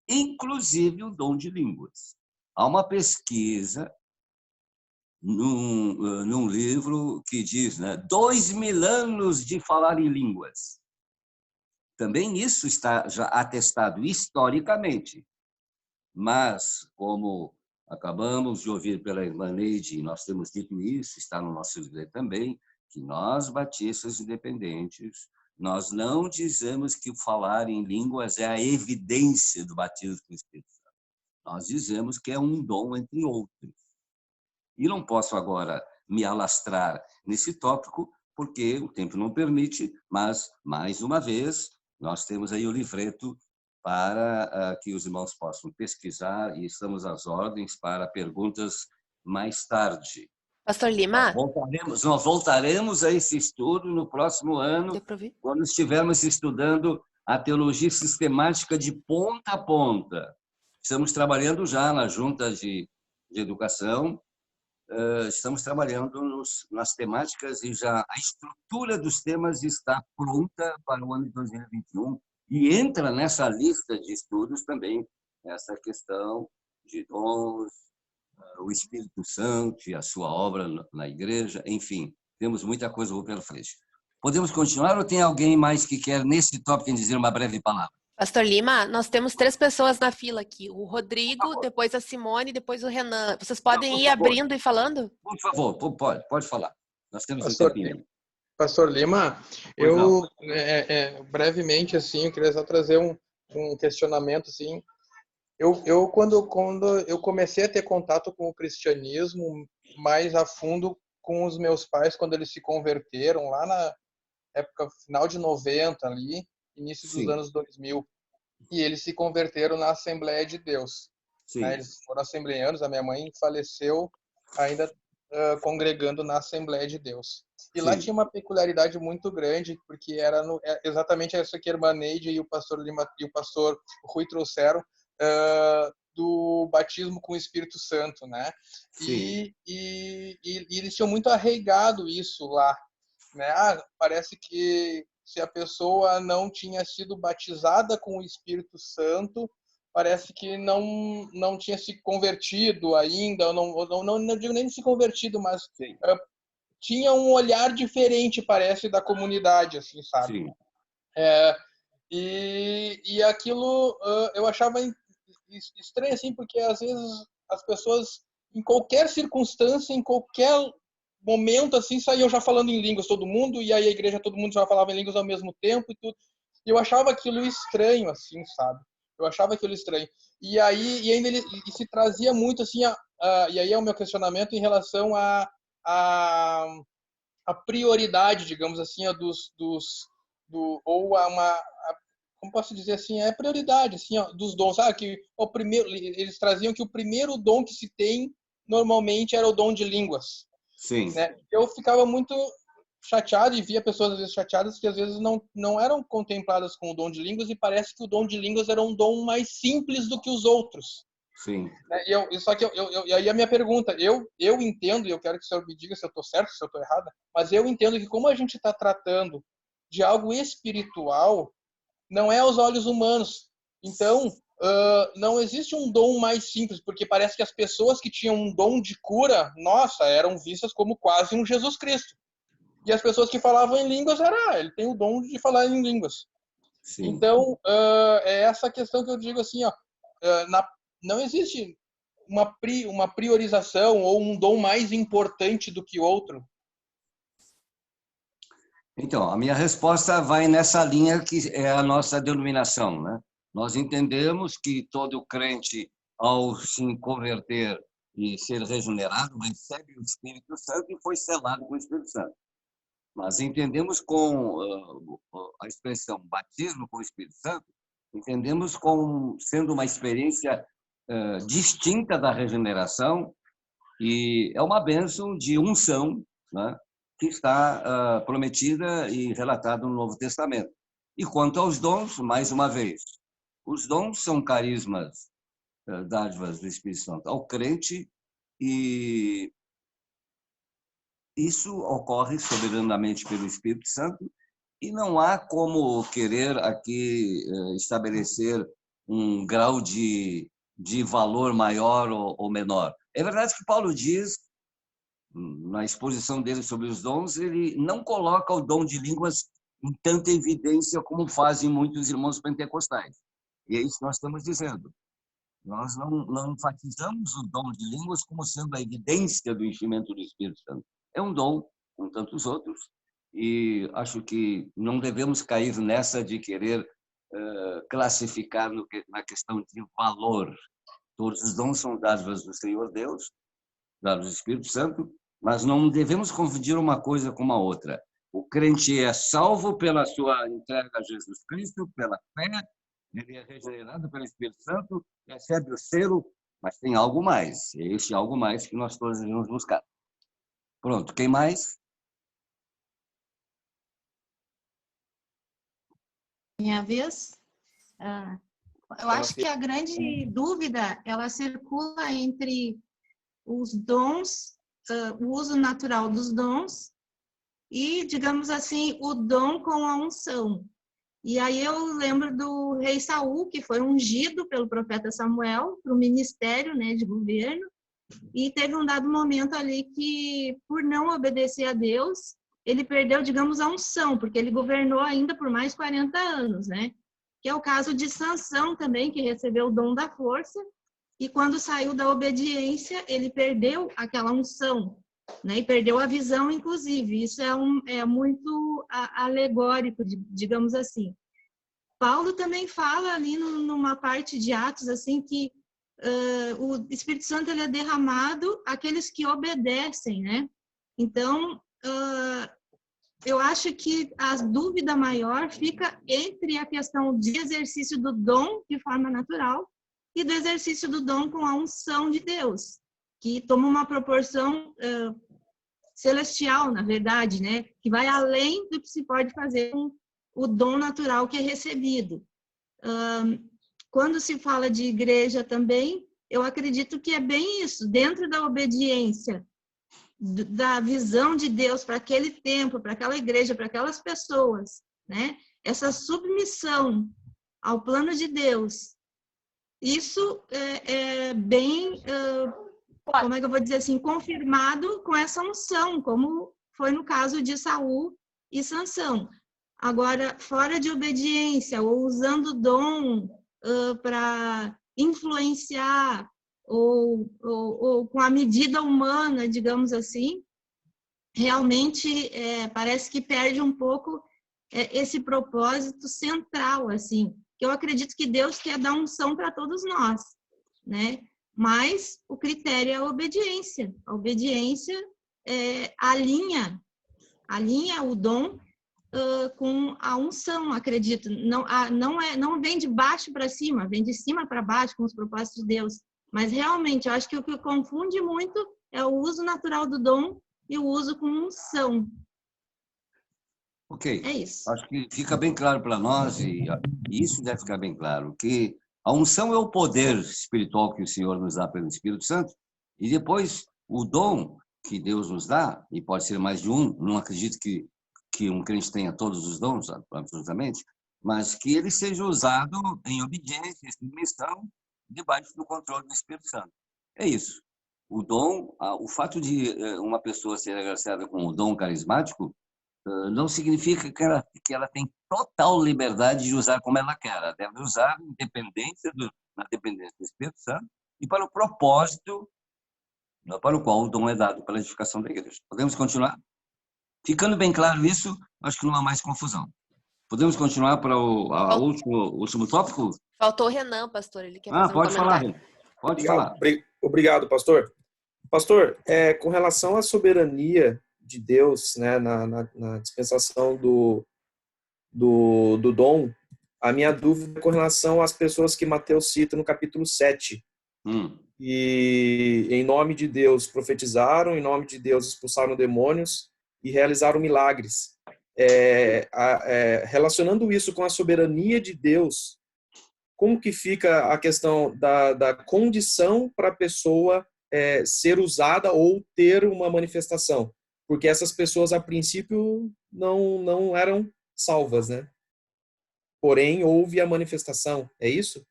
inclusive o dom de línguas. Há uma pesquisa num livro que diz, né, 2000 anos de falar em línguas. Também isso está já atestado historicamente. Mas, como acabamos de ouvir pela irmã Neide, nós temos dito isso, está no nosso livro também, que nós, batistas independentes, nós não dizemos que falar em línguas é a evidência do batismo com o Espírito Santo. Nós dizemos que é um dom entre outros. E não posso agora me alastrar nesse tópico, porque o tempo não permite, mas, mais uma vez, nós temos aí o livreto para que os irmãos possam pesquisar e estamos às ordens para perguntas mais tarde. Pastor Lima? Nós voltaremos a esse estudo no próximo ano, quando estivermos estudando a teologia sistemática de ponta a ponta. Estamos trabalhando já na Junta de Educação, estamos trabalhando nas temáticas e já a estrutura dos temas está pronta para o ano de 2021 e entra nessa lista de estudos também essa questão de dons, o Espírito Santo e a sua obra na igreja, enfim, temos muita coisa pela frente. Podemos continuar ou tem alguém mais que quer, nesse tópico, dizer uma breve palavra? Pastor Lima, nós temos 3 pessoas na fila aqui. O Rodrigo, depois a Simone, depois o Renan. Vocês podem ir abrindo e falando? Por favor, pode falar. Nós temos um tempinho. Pastor Lima, eu brevemente, assim, eu queria só trazer um questionamento, assim. Quando eu comecei a ter contato com o cristianismo mais a fundo com os meus pais, quando eles se converteram, lá na época final de 90, ali, início dos anos 2000, e eles se converteram na Assembleia de Deus. Né? Eles foram assembleianos, a minha mãe faleceu ainda congregando na Assembleia de Deus. E lá tinha uma peculiaridade muito grande, porque era exatamente essa que a irmã Neide e o pastor Lima e o pastor Rui trouxeram, do batismo com o Espírito Santo, né? E eles tinham muito arraigado isso lá, né? Parece que se a pessoa não tinha sido batizada com o Espírito Santo, parece que não tinha se convertido ainda, não digo nem se convertido, mas tinha um olhar diferente, parece, da comunidade, assim, sabe? Sim. E aquilo eu achava estranho, assim, porque às vezes as pessoas, em qualquer circunstância, em qualquer momento, assim, saíam já falando em línguas todo mundo, e aí a igreja todo mundo já falava em línguas ao mesmo tempo e tudo. E eu achava aquilo estranho, assim, sabe? Eu achava aquilo estranho. E ainda ele se trazia muito, assim, e aí é o meu questionamento em relação a prioridade, digamos assim, como posso dizer assim, é prioridade, assim, dos dons, sabe? Que eles traziam que o primeiro dom que se tem normalmente era o dom de línguas. Sim. Né? Eu ficava muito chateado e via pessoas às vezes chateadas que às vezes não eram contempladas com o dom de línguas, e parece que o dom de línguas era um dom mais simples do que os outros. Sim. Só que e aí a minha pergunta, eu entendo, e eu quero que o senhor me diga se eu estou certo, se eu estou errada, mas eu entendo que como a gente está tratando de algo espiritual, não é aos olhos humanos. Então, não existe um dom mais simples, porque parece que as pessoas que tinham um dom de cura, nossa, eram vistas como quase um Jesus Cristo. E as pessoas que falavam em línguas, ele tem o dom de falar em línguas. Sim. Então, é essa questão que eu digo assim, não existe uma priorização ou um dom mais importante do que outro. Então, a minha resposta vai nessa linha que é a nossa denominação, né? Nós entendemos que todo crente, ao se converter e ser regenerado, recebe o Espírito Santo e foi selado com o Espírito Santo. Mas entendemos com a expressão batismo com o Espírito Santo, entendemos como sendo uma experiência distinta da regeneração, e é uma bênção de unção, né, que está prometida e relatada no Novo Testamento. E quanto aos dons, mais uma vez, os dons são carismas, dádivas do Espírito Santo ao crente, e isso ocorre soberanamente pelo Espírito Santo, e não há como querer aqui estabelecer um grau de de valor maior ou menor. É verdade que Paulo diz, na exposição dele sobre os dons, ele não coloca o dom de línguas em tanta evidência como fazem muitos irmãos pentecostais. E é isso que nós estamos dizendo. Nós não enfatizamos o dom de línguas como sendo a evidência do enchimento do Espírito Santo. É um dom, como tantos outros, e acho que não devemos cair nessa de querer classificar na questão de valor. Todos os dons são dádivas do Senhor Deus, dados do Espírito Santo, mas não devemos confundir uma coisa com a outra. O crente é salvo pela sua entrega a Jesus Cristo, pela fé, ele é regenerado pelo Espírito Santo, recebe o selo, mas tem algo mais. É esse algo mais que nós todos devemos buscar. Pronto, quem mais? Minha vez? Eu acho que a grande dúvida, ela circula entre os dons, o uso natural dos dons e, digamos assim, o dom com a unção. E aí eu lembro do rei Saul, que foi ungido pelo profeta Samuel para o ministério, né, de governo, e teve um dado momento ali que, por não obedecer a Deus, ele perdeu, digamos, a unção, porque ele governou ainda por mais 40 anos, né? Que é o caso de Sansão também, que recebeu o dom da força, e quando saiu da obediência, ele perdeu aquela unção, né? E perdeu a visão, inclusive. Isso é muito alegórico, digamos assim. Paulo também fala ali numa parte de Atos, assim, que o Espírito Santo ele é derramado àqueles que obedecem, né? Então, eu acho que a dúvida maior fica entre a questão de exercício do dom de forma natural e do exercício do dom com a unção de Deus, que toma uma proporção celestial, na verdade, né? Que vai além do que se pode fazer com o dom natural que é recebido. Quando se fala de igreja também, eu acredito que é bem isso, dentro da obediência, da visão de Deus para aquele tempo, para aquela igreja, para aquelas pessoas, né? Essa submissão ao plano de Deus, isso é bem, como é que eu vou dizer assim, confirmado com essa unção, como foi no caso de Saul e Sansão. Agora, fora de obediência, ou usando o dom para influenciar, ou com a medida humana, digamos assim, realmente parece que perde um pouco esse propósito central, assim, que eu acredito que Deus quer dar unção para todos nós, né? Mas o critério é a obediência. A obediência alinha o dom com a unção, acredito. Não vem de baixo para cima, vem de cima para baixo com os propósitos de Deus. Mas realmente, eu acho que o que confunde muito é o uso natural do dom e o uso com unção. Ok. É isso. Acho que fica bem claro para nós, e isso deve ficar bem claro, que a unção é o poder espiritual que o Senhor nos dá pelo Espírito Santo, e depois o dom que Deus nos dá, e pode ser mais de um, não acredito que um crente tenha todos os dons, absolutamente, mas que ele seja usado em obediência, em submissão, debaixo do controle do Espírito Santo. É isso. O dom, o fato de uma pessoa ser agraciada com o dom carismático não significa que ela tem total liberdade de usar como ela quer. Ela deve usar na dependência do Espírito Santo e para o propósito para o qual o dom é dado pela edificação da igreja. Podemos continuar? Ficando bem claro isso, acho que não há mais confusão. Podemos continuar para o último tópico? Faltou o Renan, pastor. Ele quer fazer pode um falar, comentário. pode falar. Obrigado, pastor. Pastor, com relação à soberania de Deus, né, na dispensação do dom, a minha dúvida é com relação às pessoas que Mateus cita no capítulo 7. E em nome de Deus profetizaram, em nome de Deus expulsaram demônios e realizaram milagres. Relacionando isso com a soberania de Deus, como que fica a questão da condição para a pessoa ser usada ou ter uma manifestação? Porque essas pessoas, a princípio, não eram salvas, né? Porém, houve a manifestação. É isso?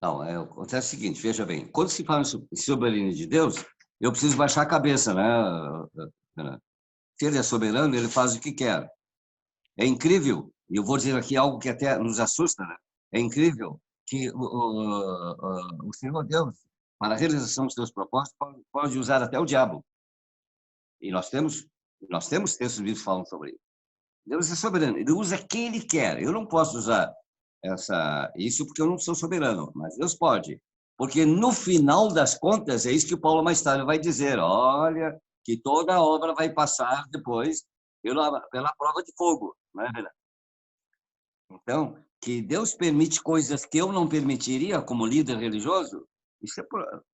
Não, acontece o seguinte, veja bem, quando se fala em soberania de Deus, eu preciso baixar a cabeça, né? Se ele é soberano, ele faz o que quer. É incrível, e eu vou dizer aqui algo que até nos assusta, né? É incrível que o Senhor Deus, para a realização dos seus propósitos, pode usar até o diabo. E nós temos textos bíblicos falando sobre isso. Deus é soberano, ele usa quem ele quer. Eu não posso usar isso porque eu não sou soberano, mas Deus pode. Porque no final das contas, é isso que Paulo mais tarde vai dizer, olha, que toda a obra vai passar depois pela prova de fogo, não é verdade? Então, que Deus permite coisas que eu não permitiria como líder religioso, isso é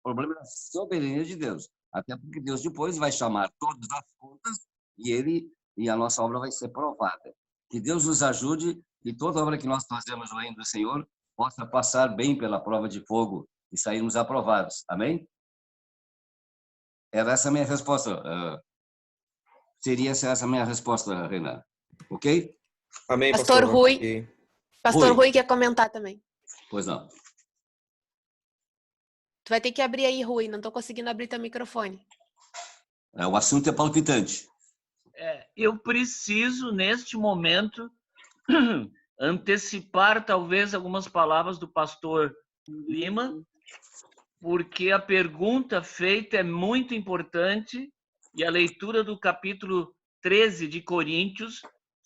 problema da soberania de Deus. Até porque Deus depois vai chamar todas as contas e a nossa obra vai ser provada. Que Deus nos ajude e toda obra que nós fazemos no reino do Senhor possa passar bem pela prova de fogo e sairmos aprovados. Amém? Era essa a minha resposta. Seria essa a minha resposta, Renan. Ok? Amém, Pastor Rui. Okay. Pastor Rui quer comentar também. Pois não. Tu vai ter que abrir aí, Rui. Não estou conseguindo abrir teu microfone. O assunto é palpitante. Eu preciso, neste momento, antecipar talvez algumas palavras do pastor Lima, porque a pergunta feita é muito importante e a leitura do capítulo 13 de Coríntios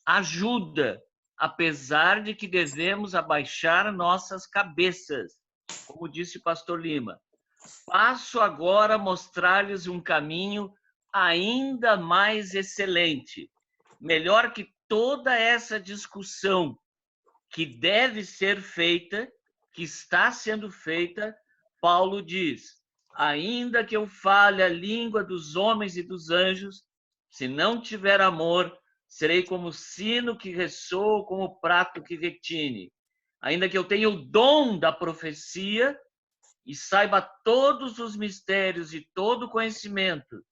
ajuda, apesar de que devemos abaixar nossas cabeças, como disse o pastor Lima. Passo agora a mostrar-lhes um caminho ainda mais excelente, melhor que toda essa discussão que deve ser feita, que está sendo feita. Paulo diz: ainda que eu fale a língua dos homens e dos anjos, se não tiver amor, serei como sino que ressoa, como prato que retine. Ainda que eu tenha o dom da profecia e saiba todos os mistérios e todo o conhecimento,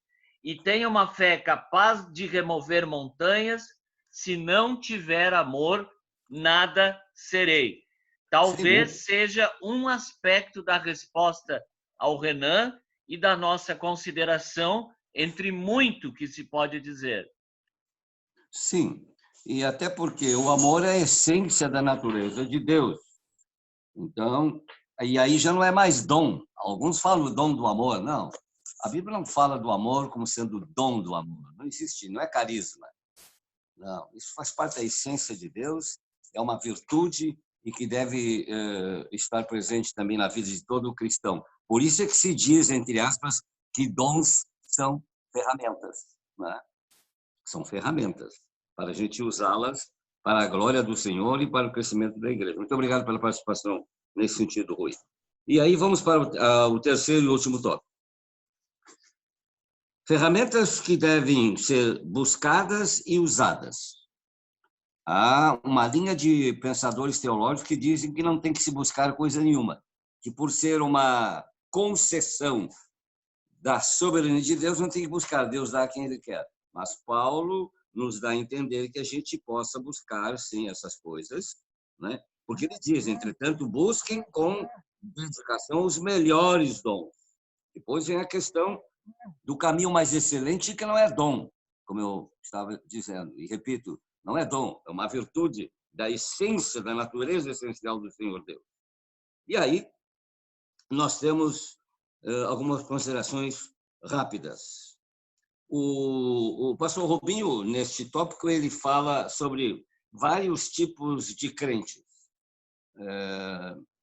e tenha uma fé capaz de remover montanhas, se não tiver amor, nada serei. Talvez seja um aspecto da resposta ao Renan e da nossa consideração, entre muito que se pode dizer. Sim, e até porque o amor é a essência da natureza de Deus. Então, e aí já não é mais dom. Alguns falam o dom do amor. Não, a Bíblia não fala do amor como sendo o dom do amor. Não existe, não é carisma. Não, isso faz parte da essência de Deus, é uma virtude e que deve estar presente também na vida de todo cristão. Por isso é que se diz, entre aspas, que dons são ferramentas, né? São ferramentas para a gente usá-las para a glória do Senhor e para o crescimento da igreja. Muito obrigado pela participação nesse sentido, Rui. E aí vamos para o terceiro e último tópico. Ferramentas que devem ser buscadas e usadas. Há uma linha de pensadores teológicos que dizem que não tem que se buscar coisa nenhuma, que por ser uma concessão da soberania de Deus, não tem que buscar, Deus dá a quem Ele quer. Mas Paulo nos dá a entender que a gente possa buscar, sim, essas coisas, né? Porque ele diz, entretanto, busquem com dedicação os melhores dons. Depois vem a questão do caminho mais excelente, que não é dom, como eu estava dizendo. E repito, não é dom, é uma virtude da essência, da natureza essencial do Senhor Deus. E aí, nós temos algumas considerações rápidas. O pastor Rubinho, neste tópico, ele fala sobre vários tipos de crentes.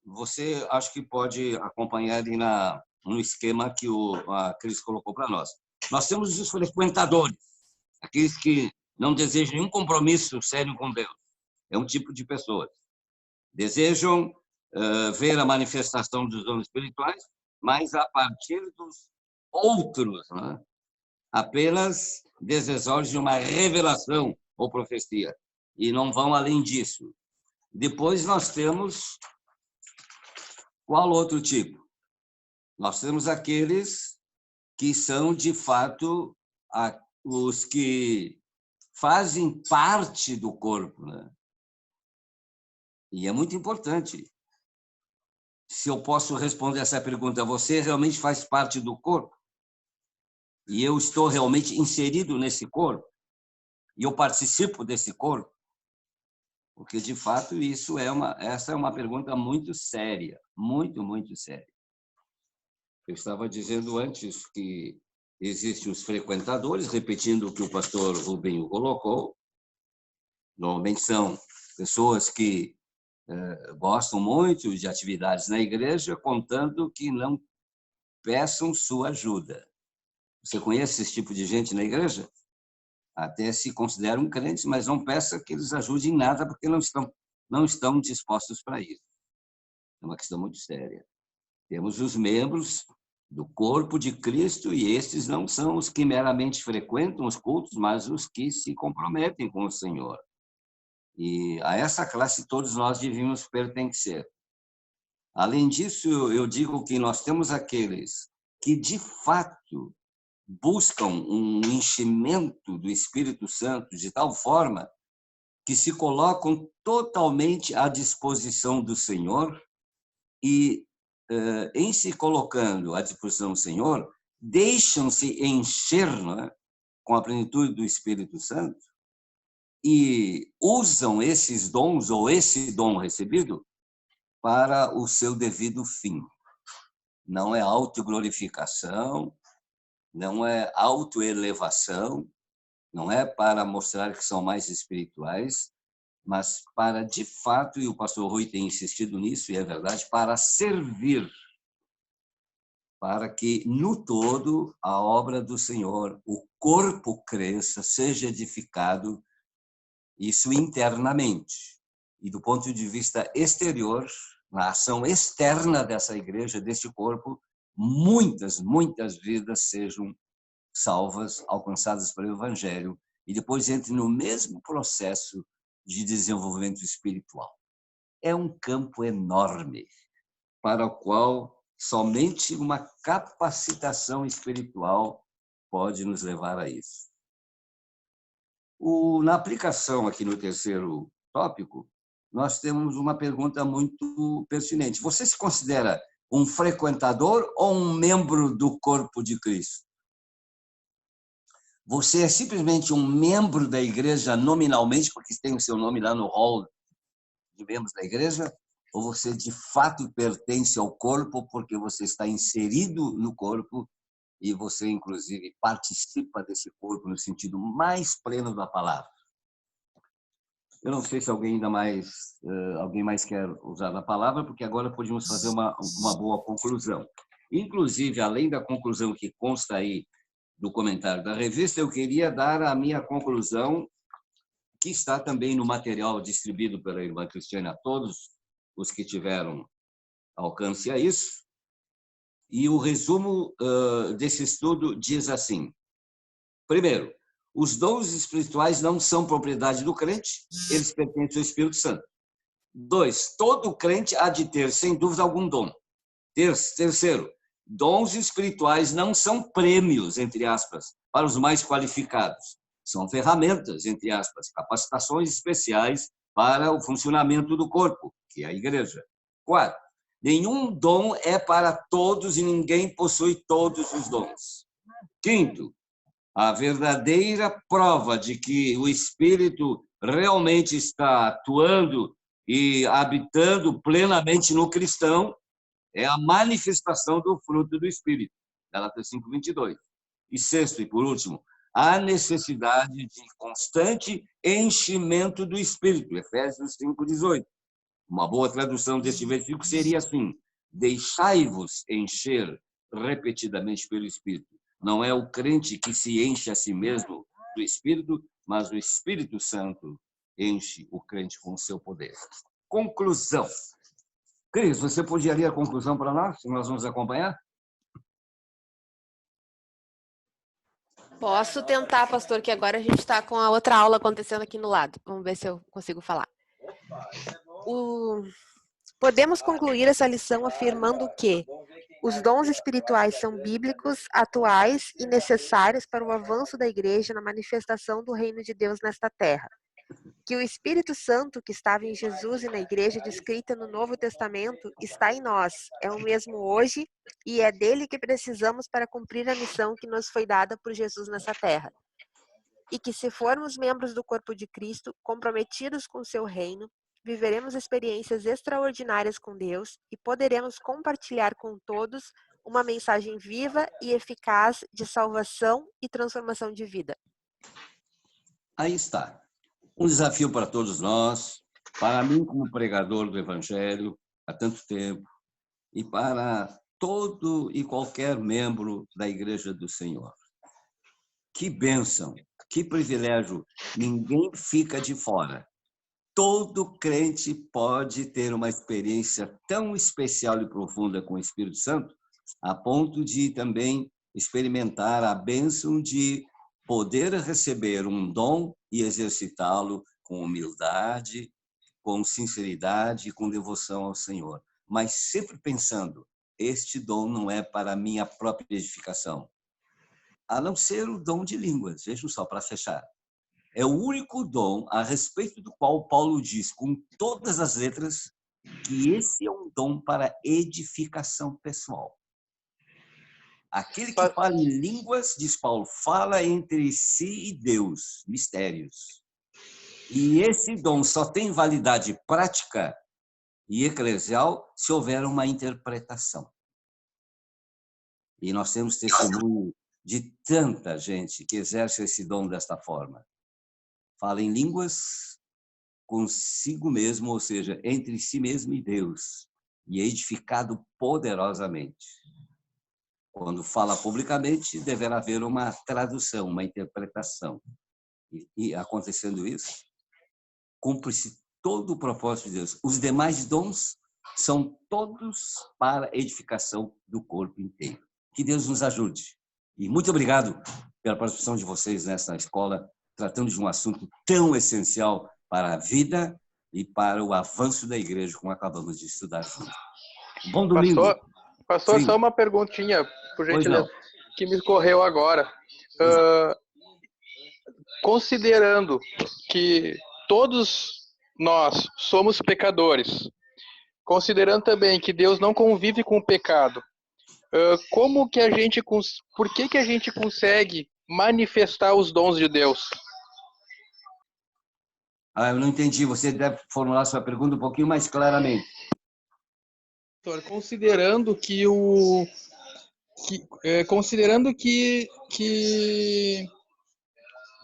Você acho que pode acompanhar ali no esquema que a Cris colocou para nós. Nós temos os frequentadores, aqueles que não desejam nenhum compromisso sério com Deus. É um tipo de pessoas. Desejam ver a manifestação dos dons espirituais, mas a partir dos outros, né? Apenas desejosos de uma revelação ou profecia, e não vão além disso. Depois nós temos qual outro tipo? Nós temos aqueles que são, de fato, os que fazem parte do corpo, né? E é muito importante. se eu posso responder essa pergunta. Você realmente faz parte do corpo? E eu estou realmente inserido nesse corpo? E eu participo desse corpo? Porque, de fato, essa é uma pergunta muito séria, muito, muito séria. Eu estava dizendo antes que existem os frequentadores, repetindo o que o pastor Rubinho colocou. Normalmente são pessoas que gostam muito de atividades na igreja, contanto que não peçam sua ajuda. Você conhece esse tipo de gente na igreja? Até se consideram crentes, mas não peça que eles ajudem em nada, porque não estão dispostos para isso. É uma questão muito séria. Temos os membros do corpo de Cristo, e estes não são os que meramente frequentam os cultos, mas os que se comprometem com o Senhor. E a essa classe todos nós devíamos pertencer. Além disso, eu digo que nós temos aqueles que, de fato, buscam um enchimento do Espírito Santo de tal forma que se colocam totalmente à disposição do Senhor e, em se colocando à disposição do Senhor, deixam-se encher, não é, com a plenitude do Espírito Santo e usam esses dons ou esse dom recebido para o seu devido fim. Não é autoglorificação, não é autoelevação, não é para mostrar que são mais espirituais, mas para, de fato, e o pastor Rui tem insistido nisso, e é verdade, para servir, para que, no todo, a obra do Senhor, o corpo cresça, seja edificado, isso internamente. E do ponto de vista exterior, na ação externa dessa igreja, deste corpo, muitas, muitas vidas sejam salvas, alcançadas pelo Evangelho, e depois entre no mesmo processo de desenvolvimento espiritual. É um campo enorme, para o qual somente uma capacitação espiritual pode nos levar a isso. Na aplicação aqui no terceiro tópico, nós temos uma pergunta muito pertinente. Você se considera um frequentador ou um membro do corpo de Cristo? Você é simplesmente um membro da igreja nominalmente, porque tem o seu nome lá no hall de membros da igreja, ou você de fato pertence ao corpo porque você está inserido no corpo e você, inclusive, participa desse corpo no sentido mais pleno da palavra? Eu não sei se alguém mais quer usar a palavra, porque agora podemos fazer uma boa conclusão. Inclusive, além da conclusão que consta aí do comentário da revista, eu queria dar a minha conclusão, que está também no material distribuído pela irmã Cristiane a todos os que tiveram alcance a isso. E o resumo desse estudo diz assim: primeiro, os dons espirituais não são propriedade do crente, eles pertencem ao Espírito Santo. 2, todo crente há de ter, sem dúvida, algum dom. Terceiro, dons espirituais não são prêmios, entre aspas, para os mais qualificados. São ferramentas, entre aspas, capacitações especiais para o funcionamento do corpo, que é a igreja. 4, nenhum dom é para todos e ninguém possui todos os dons. 5, a verdadeira prova de que o Espírito realmente está atuando e habitando plenamente no cristão é a manifestação do fruto do Espírito, Gálatas 5:22. E 6º, e por último, a necessidade de constante enchimento do Espírito, Efésios 5:18. Uma boa tradução deste versículo seria assim: deixai-vos encher repetidamente pelo Espírito. Não é o crente que se enche a si mesmo do Espírito, mas o Espírito Santo enche o crente com o seu poder. Conclusão. Cris, você podia ler a conclusão para nós, se nós vamos acompanhar? Posso tentar, pastor, que agora a gente está com a outra aula acontecendo aqui no lado. Vamos ver se eu consigo falar. Podemos concluir essa lição afirmando que os dons espirituais são bíblicos, atuais e necessários para o avanço da igreja na manifestação do reino de Deus nesta terra. que o Espírito Santo que estava em Jesus e na igreja descrita no Novo Testamento está em nós, é o mesmo hoje e é dele que precisamos para cumprir a missão que nos foi dada por Jesus nessa terra. E que se formos membros do corpo de Cristo, comprometidos com seu reino, viveremos experiências extraordinárias com Deus e poderemos compartilhar com todos uma mensagem viva e eficaz de salvação e transformação de vida. Aí está. Um desafio para todos nós, para mim como pregador do Evangelho há tanto tempo, e para todo e qualquer membro da Igreja do Senhor. Que bênção, que privilégio, ninguém fica de fora. Todo crente pode ter uma experiência tão especial e profunda com o Espírito Santo, a ponto de também experimentar a bênção de poder receber um dom e exercitá-lo com humildade, com sinceridade e com devoção ao Senhor. Mas sempre pensando, este dom não é para a minha própria edificação. A não ser o dom de línguas, vejam só, para fechar. É o único dom a respeito do qual Paulo diz, com todas as letras, que esse é um dom para edificação pessoal. Aquele que fala em línguas, diz Paulo, fala entre si e Deus, mistérios. E esse dom só tem validade prática e eclesial se houver uma interpretação. E nós temos testemunho de tanta gente que exerce esse dom desta forma. Fala em línguas consigo mesmo, ou seja, entre si mesmo e Deus, e é edificado poderosamente. Quando fala publicamente, deverá haver uma tradução, uma interpretação. E acontecendo isso, cumpre-se todo o propósito de Deus. Os demais dons são todos para edificação do corpo inteiro. Que Deus nos ajude. E muito obrigado pela participação de vocês nessa escola, tratando de um assunto tão essencial para a vida e para o avanço da igreja, como acabamos de estudar juntos. Bom domingo. Pastor, só uma perguntinha, por gentileza, que me correu agora. Considerando que todos nós somos pecadores, considerando também que Deus não convive com o pecado, como que por que a gente consegue manifestar os dons de Deus? Eu não entendi. Você deve formular sua pergunta um pouquinho mais claramente. Considerando que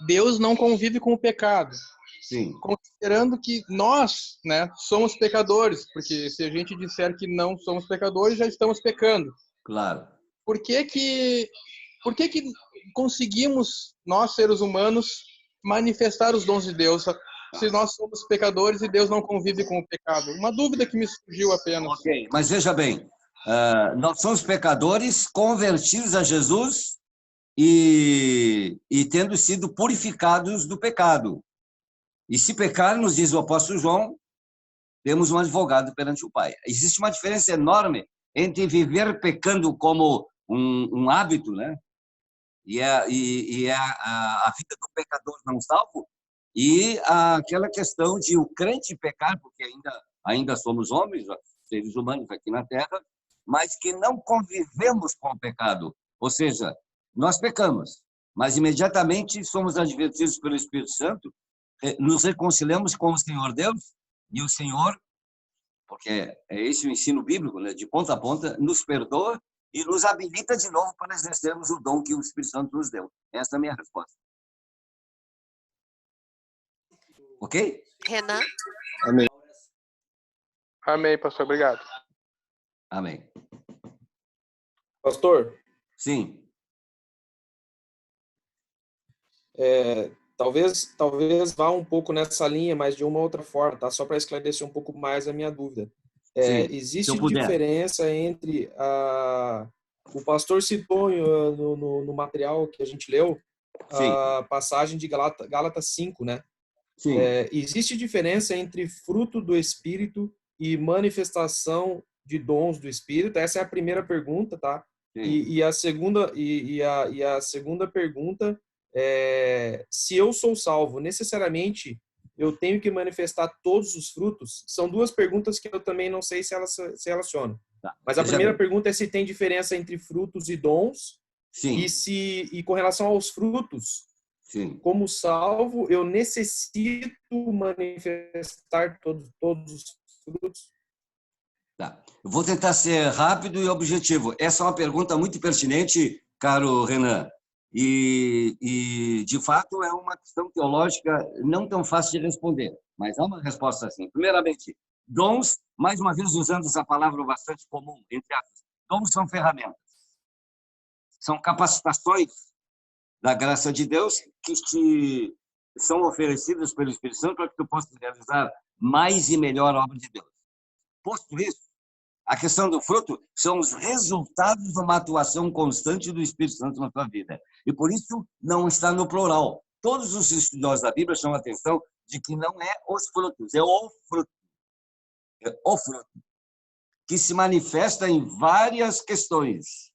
Deus não convive com o pecado. Sim. Considerando que nós, né, somos pecadores, porque se a gente disser que não somos pecadores, já estamos pecando. Claro. Por que conseguimos, nós, seres humanos, manifestar os dons de Deus, se nós somos pecadores e Deus não convive com o pecado? Uma dúvida que me surgiu apenas. Ok, mas veja bem, nós somos pecadores convertidos a Jesus e tendo sido purificados do pecado. E se pecarmos, diz o apóstolo João, temos um advogado perante o Pai. Existe uma diferença enorme entre viver pecando como um hábito, né? E a vida do pecador não salvo, e aquela questão de o crente pecar, porque ainda somos homens, seres humanos aqui na Terra, mas que não convivemos com o pecado. Ou seja, nós pecamos, mas imediatamente somos advertidos pelo Espírito Santo, nos reconciliamos com o Senhor Deus, e o Senhor, porque é esse o ensino bíblico, né, de ponta a ponta, nos perdoa e nos habilita de novo para exercermos o dom que o Espírito Santo nos deu. Essa é a minha resposta. Ok? Renan? Amém. Amém, pastor. Obrigado. Amém. Pastor? Sim. Talvez vá um pouco nessa linha, mas de uma outra forma, tá? Só para esclarecer um pouco mais a minha dúvida. Existe diferença entre o pastor citou no material que a gente leu, a passagem de Gálatas 5, né? Sim. Existe diferença entre fruto do Espírito e manifestação de dons do Espírito? Essa é a primeira pergunta, tá? E a segunda pergunta é: se eu sou salvo, necessariamente eu tenho que manifestar todos os frutos? São duas perguntas que eu também não sei se elas se relacionam. Tá. Mas a primeira pergunta é se tem diferença entre frutos e dons. Sim. E com relação aos frutos, sim, como salvo, eu necessito manifestar todos os frutos? Tá. Eu vou tentar ser rápido e objetivo. Essa é uma pergunta muito pertinente, caro Renan. E de fato, é uma questão teológica não tão fácil de responder, mas há uma resposta assim. Primeiramente, dons, mais uma vez usando essa palavra bastante comum, entre aspas, dons são ferramentas. São capacitações da graça de Deus que te são oferecidas pelo Espírito Santo para que tu possa realizar mais e melhor a obra de Deus. Posto isso, a questão do fruto são os resultados de uma atuação constante do Espírito Santo na tua vida. E por isso não está no plural. Todos os estudiosos da Bíblia chamam a atenção de que não é os frutos, é o fruto. É o fruto, que se manifesta em várias questões.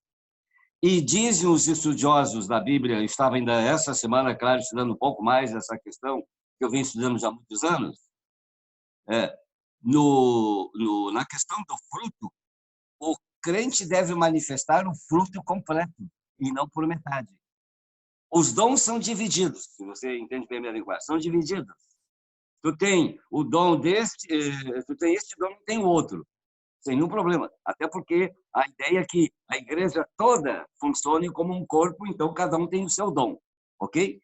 E dizem os estudiosos da Bíblia, eu estava ainda essa semana, claro, estudando um pouco mais essa questão, que eu venho estudando já há muitos anos, na questão do fruto, o crente deve manifestar o fruto completo, e não por metade. Os dons são divididos, se você entende bem a minha linguagem, são divididos. Tu tem o dom deste, tu tem este dom e tem o outro. Sem nenhum problema. Até porque a ideia é que a igreja toda funcione como um corpo, então cada um tem o seu dom. Ok?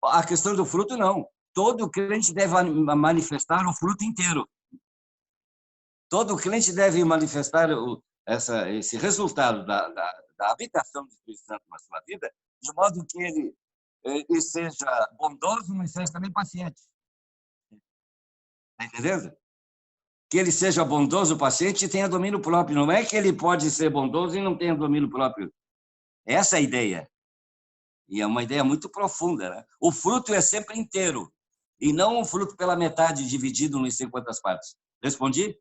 A questão do fruto, não. Todo crente deve manifestar o fruto inteiro. Todo crente deve manifestar esse resultado da habitação do Espírito Santo na sua vida, de modo que ele seja bondoso, mas seja também paciente. Está entendendo? Que ele seja bondoso, paciente e tenha domínio próprio. Não é que ele pode ser bondoso e não tenha domínio próprio. Essa é a ideia. E é uma ideia muito profunda, né? O fruto é sempre inteiro, e não um fruto pela metade, dividido em 50 partes. Respondi?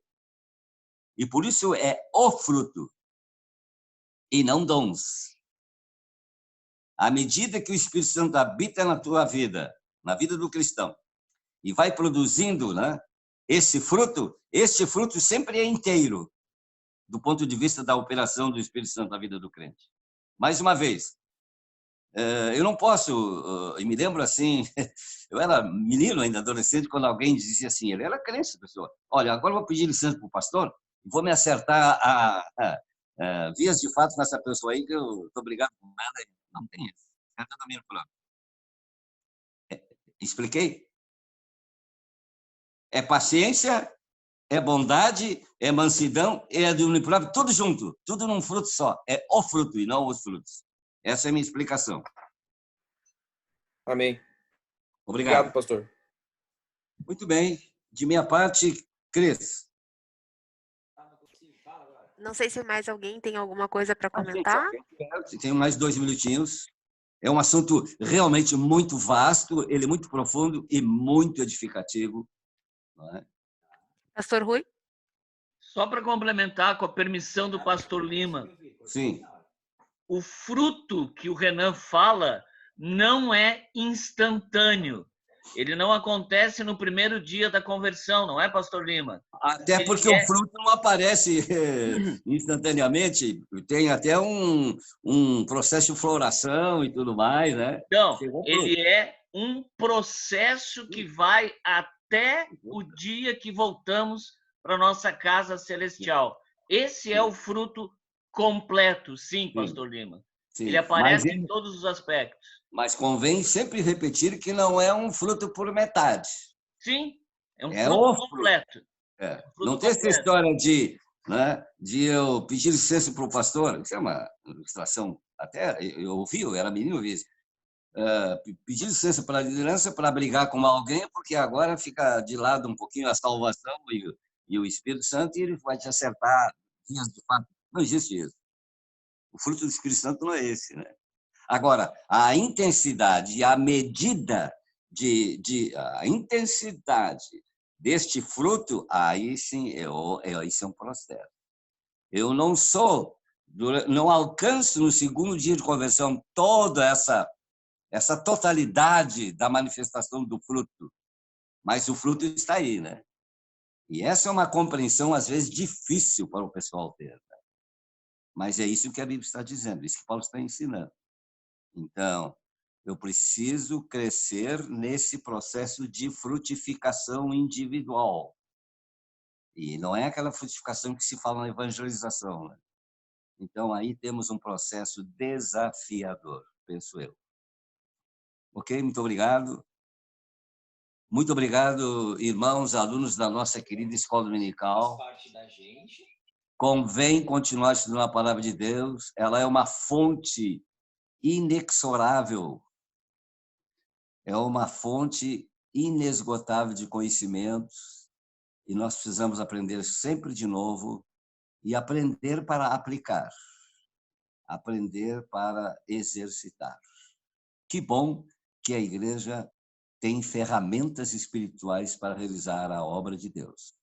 E por isso é o fruto, e não dons. À medida que o Espírito Santo habita na tua vida, na vida do cristão, e vai produzindo, né, este fruto sempre é inteiro, do ponto de vista da operação do Espírito Santo na vida do crente. Mais uma vez, eu não posso, e me lembro assim, eu era menino ainda, adolescente, quando alguém dizia assim, ele era crente, pessoa, olha, agora eu vou pedir licença para o pastor, e vou me acertar vias de fato nessa pessoa aí, que eu estou brigado com nada, não tem isso. Expliquei? É paciência, é bondade, é mansidão, é domínio próprio, tudo junto, tudo num fruto só. É o fruto e não os frutos. Essa é a minha explicação. Amém. Obrigado, pastor. Muito bem. De minha parte, Cris. Não sei se mais alguém tem alguma coisa para comentar. Tem mais 2 minutinhos. É um assunto realmente muito vasto, ele é muito profundo e muito edificativo. Pastor Rui? Só para complementar, com a permissão do pastor Lima. Sim. O fruto que o Renan fala não é instantâneo. Ele não acontece no primeiro dia da conversão, não é, pastor Lima? Até porque o fruto não aparece instantaneamente, tem até um processo de floração e tudo mais, né? Então, ele é um processo que vai até o dia que voltamos para a nossa casa celestial. Esse é o fruto completo, sim, pastor Lima. Sim. Ele aparece em todos os aspectos. Mas convém sempre repetir que não é um fruto por metade. Sim, é um fruto completo. Não tem essa história de eu pedir licença para o pastor, isso é uma ilustração, até eu ouvi, eu era menino, eu vi isso. Pedir licença para a liderança para brigar com alguém, porque agora fica de lado um pouquinho a salvação e o Espírito Santo, e ele vai te acertar dias de fato. Não existe isso. O fruto do Espírito Santo não é esse, né? Agora, a intensidade e a medida a intensidade deste fruto, aí sim, isso é um processo. Eu não alcanço no segundo dia de conversão toda essa totalidade da manifestação do fruto. mas o fruto está aí, né? E essa é uma compreensão, às vezes, difícil para o pessoal ter. Né? Mas é isso que a Bíblia está dizendo, isso que Paulo está ensinando. Então, eu preciso crescer nesse processo de frutificação individual. E não é aquela frutificação que se fala na evangelização. Né? Então, aí temos um processo desafiador, penso eu. Ok? Muito obrigado. Muito obrigado, irmãos, alunos da nossa querida Escola Dominical. Convém continuar estudando a Palavra de Deus. Ela é uma fonte inexorável. É uma fonte inesgotável de conhecimentos. E nós precisamos aprender sempre de novo e aprender para aplicar. Aprender para exercitar. Que bom que a igreja tem ferramentas espirituais para realizar a obra de Deus.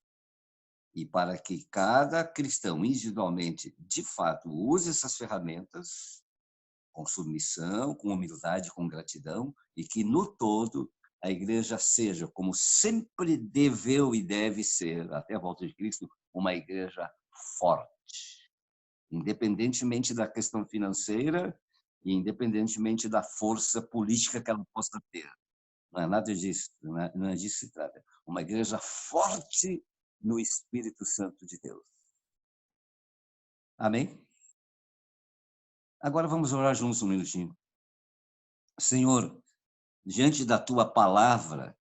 E para que cada cristão, individualmente, de fato, use essas ferramentas com submissão, com humildade, com gratidão, e que, no todo, a igreja seja, como sempre deveu e deve ser, até a volta de Cristo, uma igreja forte. Independentemente da questão financeira e independentemente da força política que ela possa ter. Não é nada disso, não é disso que se trata. Uma igreja forte no Espírito Santo de Deus. Amém? Agora vamos orar juntos um minutinho. Senhor, diante da Tua palavra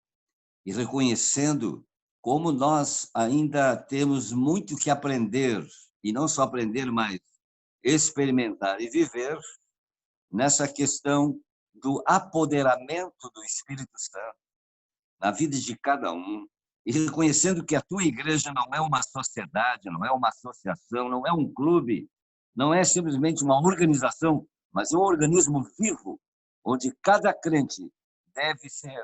e reconhecendo como nós ainda temos muito que aprender, e não só aprender, mas experimentar e viver nessa questão do apoderamento do Espírito Santo na vida de cada um, e reconhecendo que a tua igreja não é uma sociedade, não é uma associação, não é um clube, não é simplesmente uma organização, mas é um organismo vivo, onde cada crente deve ser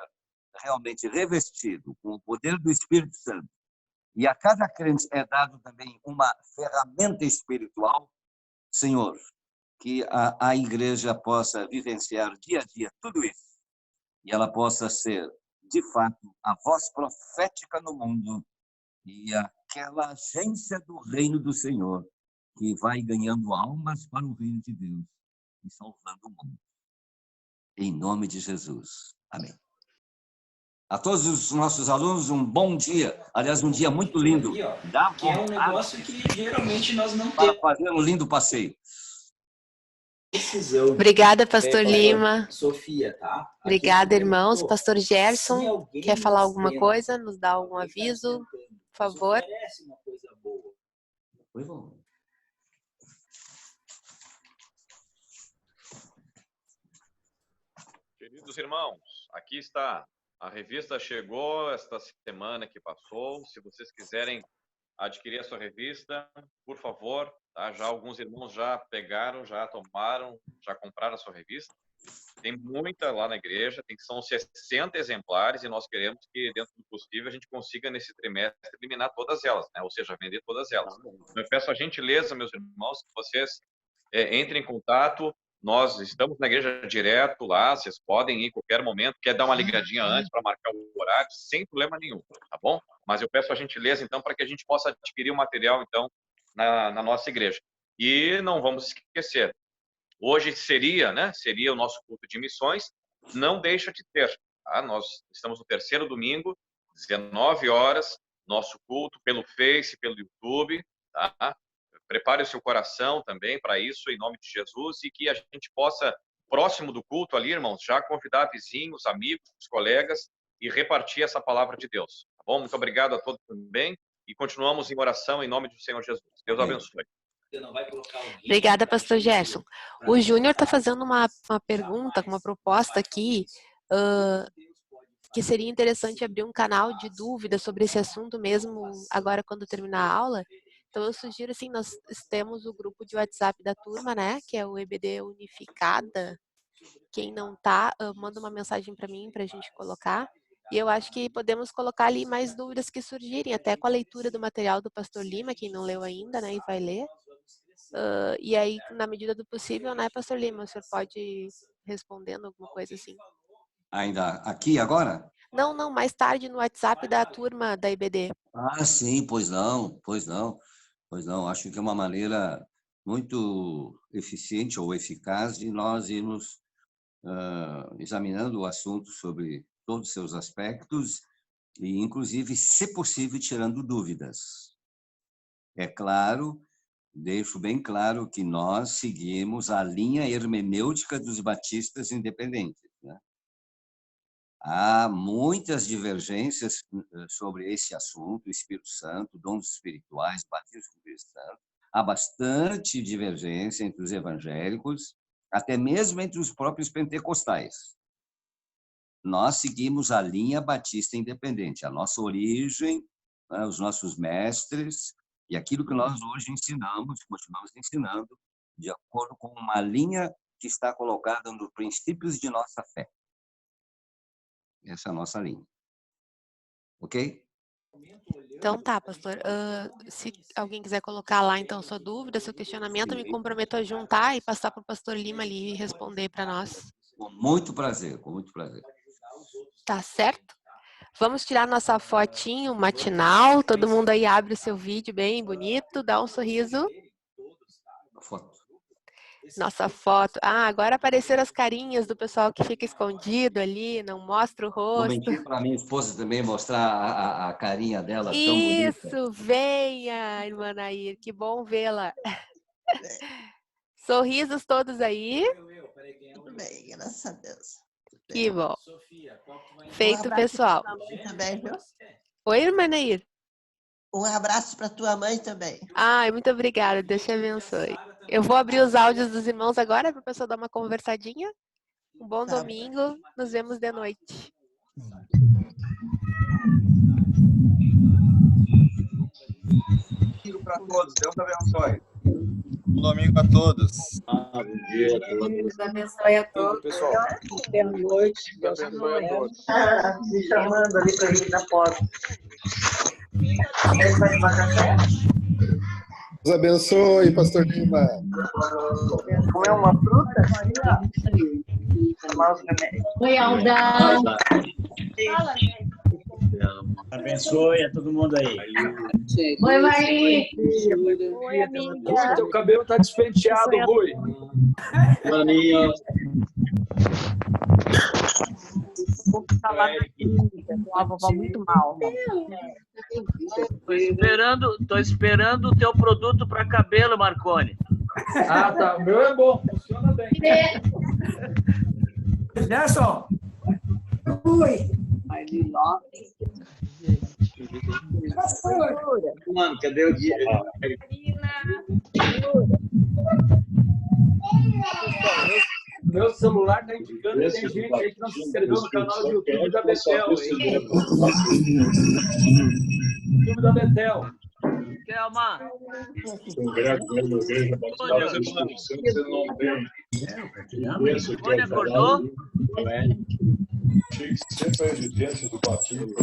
realmente revestido com o poder do Espírito Santo. E a cada crente é dado também uma ferramenta espiritual. Senhor, que a igreja possa vivenciar dia a dia tudo isso, e ela possa ser, de fato, a voz profética no mundo e aquela agência do reino do Senhor que vai ganhando almas para o reino de Deus e salvando o mundo. Em nome de Jesus. Amém. A todos os nossos alunos, um bom dia. Aliás, um dia muito lindo. Dá que é um negócio que geralmente nós não para temos. Para fazer um lindo passeio. Obrigada, Pastor Lima. Sofia, tá? Obrigada, irmãos. Pastor Gerson, quer falar alguma coisa? Nos dá algum aviso, por favor? Foi bom. Queridos irmãos, aqui está. A revista chegou esta semana que passou. Se vocês quiserem adquirir a sua revista, por favor, tá? Já alguns irmãos já pegaram, já tomaram, já compraram a sua revista. Tem muita lá na igreja, são 60 exemplares e nós queremos que, dentro do possível, a gente consiga, nesse trimestre, eliminar todas elas, né? Ou seja, vender todas elas. Eu peço a gentileza, meus irmãos, que vocês entrem em contato. Nós estamos na igreja direto lá, vocês podem ir em qualquer momento, quer dar uma ligadinha antes para marcar o horário, sem problema nenhum, tá bom? Mas eu peço a gentileza, então, para que a gente possa adquirir o material, então, na nossa igreja. E não vamos esquecer, hoje seria o nosso culto de missões, não deixa de ter, tá? Nós estamos no terceiro domingo, 19 horas, nosso culto pelo Face, pelo YouTube, tá? Prepare o seu coração também para isso, em nome de Jesus, e que a gente possa, próximo do culto ali, irmãos, já convidar vizinhos, amigos, colegas e repartir essa palavra de Deus. Tá bom? Muito obrigado a todos também e continuamos em oração em nome do Senhor Jesus. Deus abençoe. Obrigada, Pastor Gerson. O Júnior está fazendo uma pergunta, uma proposta aqui, que seria interessante abrir um canal de dúvidas sobre esse assunto mesmo agora quando terminar a aula. Então, eu sugiro, assim, nós temos o grupo de WhatsApp da turma, né, que é o EBD Unificada. Quem não tá, manda uma mensagem para mim, para a gente colocar. E eu acho que podemos colocar ali mais dúvidas que surgirem, até com a leitura do material do Pastor Lima, quem não leu ainda, né, e vai ler. E aí, na medida do possível, né, Pastor Lima, o senhor pode ir respondendo alguma coisa assim? Ainda aqui agora? Não, não, mais tarde no WhatsApp da turma da IBD. Ah, sim, pois não, pois não, pois não. Acho que é uma maneira muito eficiente ou eficaz de nós irmos examinando o assunto sobre todos os seus aspectos e, inclusive, se possível, tirando dúvidas. É claro, deixo bem claro que nós seguimos a linha hermenêutica dos batistas independentes, né? Há muitas divergências sobre esse assunto, Espírito Santo, dons espirituais, batismo com Espírito Santo. Há bastante divergência entre os evangélicos, até mesmo entre os próprios pentecostais. Nós seguimos a linha batista independente, a nossa origem, né, os nossos mestres, e aquilo que nós hoje ensinamos, continuamos ensinando, de acordo com uma linha que está colocada nos princípios de nossa fé. Essa é a nossa linha. Ok? Então tá, pastor. Se alguém quiser colocar lá, então, sua dúvida, seu questionamento, eu me comprometo a juntar e passar para o pastor Lima ali e responder para nós. Com muito prazer, com muito prazer. Tá certo? Vamos tirar nossa fotinho matinal. Todo mundo aí abre o seu vídeo bem bonito, dá um sorriso. Foto. Nossa foto. Ah, agora apareceram as carinhas do pessoal que fica escondido ali, não mostra o rosto. Vou mentir para minha esposa também, mostrar a carinha dela tão bonita. Isso, venha, irmã Nair, que bom vê-la. Sorrisos todos aí. Tudo bem, graças a Deus. Que bom. Feito, pessoal. Também, viu? Oi, irmã Nair. Um abraço para tua mãe também. Ai, muito obrigada, Deus te abençoe. Eu vou abrir os áudios dos irmãos agora para o pessoal dar uma conversadinha. Um bom domingo, nos vemos de noite. Para todos, Deus abençoe. Bom domingo a todos. Bom dia a todos. Deus abençoe a todos. Pessoal. Boa noite. Deus abençoe a todos. Me chamando ali para ir na porta. Ele vai tomar café? Deus abençoe, pastor Lima. Comer uma fruta? Oi, Aldão. Abençoe a todo mundo aí. Oi, Maria. Oi, amiga. Teu cabelo tá despenteado, Rui. Maninho. A vovó muito mal. Tô esperando o teu produto para cabelo, Marconi. Ah, tá. O meu é bom, funciona bem. Nelson. Oi. Mano, cadê o dia? Meu celular tá indicando que tem gente aí que não se inscreveu no canal do YouTube da Betel. YouTube da Betel. Kelma. Marconi acordou? Tinha que ser para a evidência do batismo.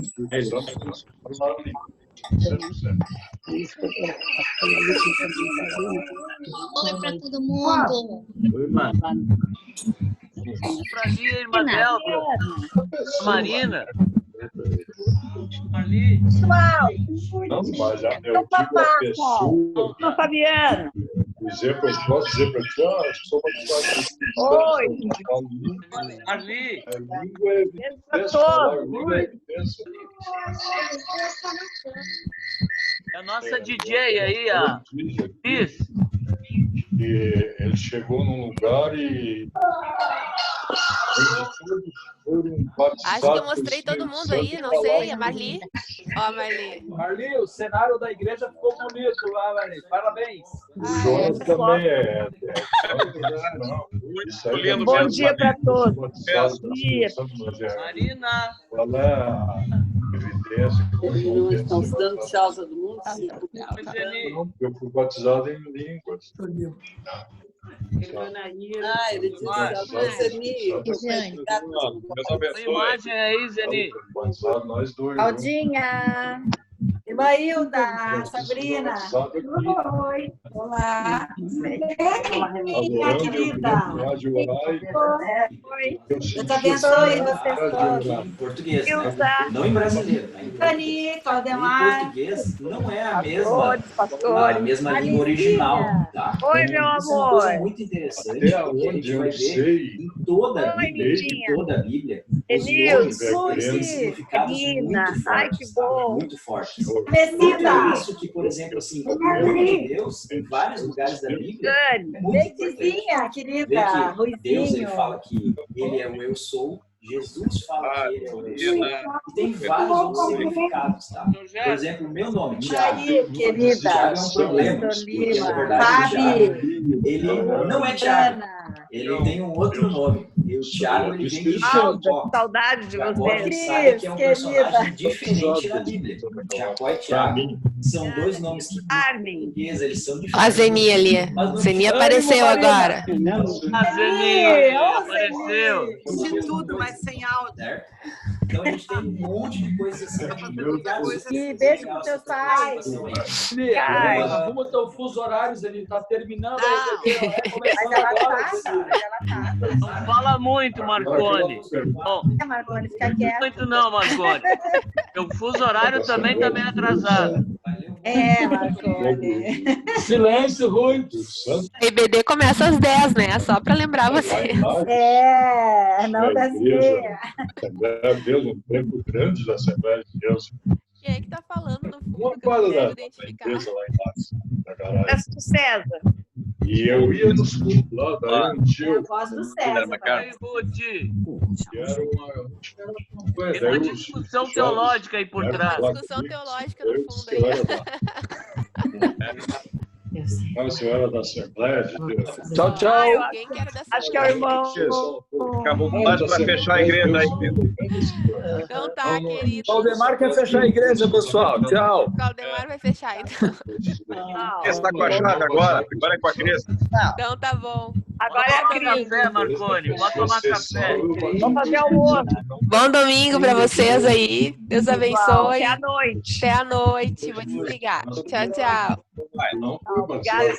Oi para todo mundo. Oi, mano. Pra mim, irmã Delta. Marina. Ali. Pessoal. Não, mas já é o tipo da pessoa. Sou Fabiana. Dizer para eu posso dizer para ti, sou uma Oi. Ali. A língua é evidência. A língua é evidência. É a nossa DJ aí, a Cris. E ele chegou num lugar e Acho que eu mostrei todo mundo aí, não sei, a Marli. Ó, a Marli. Marli, o cenário da igreja ficou bonito lá, Marli. Parabéns. O Jonas também é. Bom dia para todos. Bom dia. Marina. Qual é a evidência? Não estão se dando tchau a todo mundo? Eu fui batizado em línguas. Ele disse A imagem aí, Zeni. Nós dois. Aldinha. Irmã Hilda, Sabrina. Oi. Olá. Minha querida. Oi. Deus te abençoe vocês todos. Em português, né? Não em brasileiro. Né? Dani, Claudemar. Em português não é a mesma língua original. Tá? Oi, meu Isso é uma coisa amor. muito interessante, porque a gente vai ver em toda a Bíblia, os nomes têm significados muito fortes, muito fortes. Então, isso que, por exemplo, assim, o nome de Deus, em vários lugares da Bíblia, é muito importante. Querida, Deus, ele fala que ele é o eu sou, Jesus fala que ele é o eu sou, e tem vários outros significados, tá? Por exemplo, o meu nome, Thiago. Querida, Thiago é um problema, porque, na verdade, Thiago, ele não é Thiago, ele tem um outro nome. E o Thiago, ele vem de Jacó. Saudade de Jacó, você. a gente sabe que é um personagem diferente na Bíblia. Jacó e Thiago são dois nomes que, em português, eles são diferentes. A Zeni ali. Zeni apareceu agora. A Zeni apareceu. De tudo, mas sem áudio. Certo? Então a gente tem um monte de coisas assim. E beijo pro teu pai. Arruma o teu fuso horário, ele tá terminando. Mas ela tá. Não fala muito, Marconi. Marconi, fica quieto. Muito não, Marconi. O fuso horário também tá meio atrasado. Marconi. Silêncio, Rui. EBD começa às 10, né? Só para lembrar vocês. Não das meia. Deus, um tempo grande da Assembleia de Deus. Quem é que tá falando no fundo? Uma quadra da empresa lá embaixo, na garagem. É do César. E eu ia nos cultos lá, daí um tio. A voz do César. Tem uma discussão teológica aí por trás. Discussão teológica no fundo aí. A senhora da Assembleia de Deus. Tchau, tchau. Acho que é o irmão. Acabou mais para fechar a igreja aí, Pedro. Então tá, querido. Claudemar quer fechar a igreja, pessoal. Tchau. Claudemar vai fechar, então. Está com a chave agora é com a Cris. Então tá bom. Agora é a Cris. Café, Marconi. Pode tomar café. Vamos fazer almoço. Bom domingo pra vocês aí. Deus abençoe. Até a noite. Até a noite. Vou desligar. Tchau, tchau. Não, obrigada.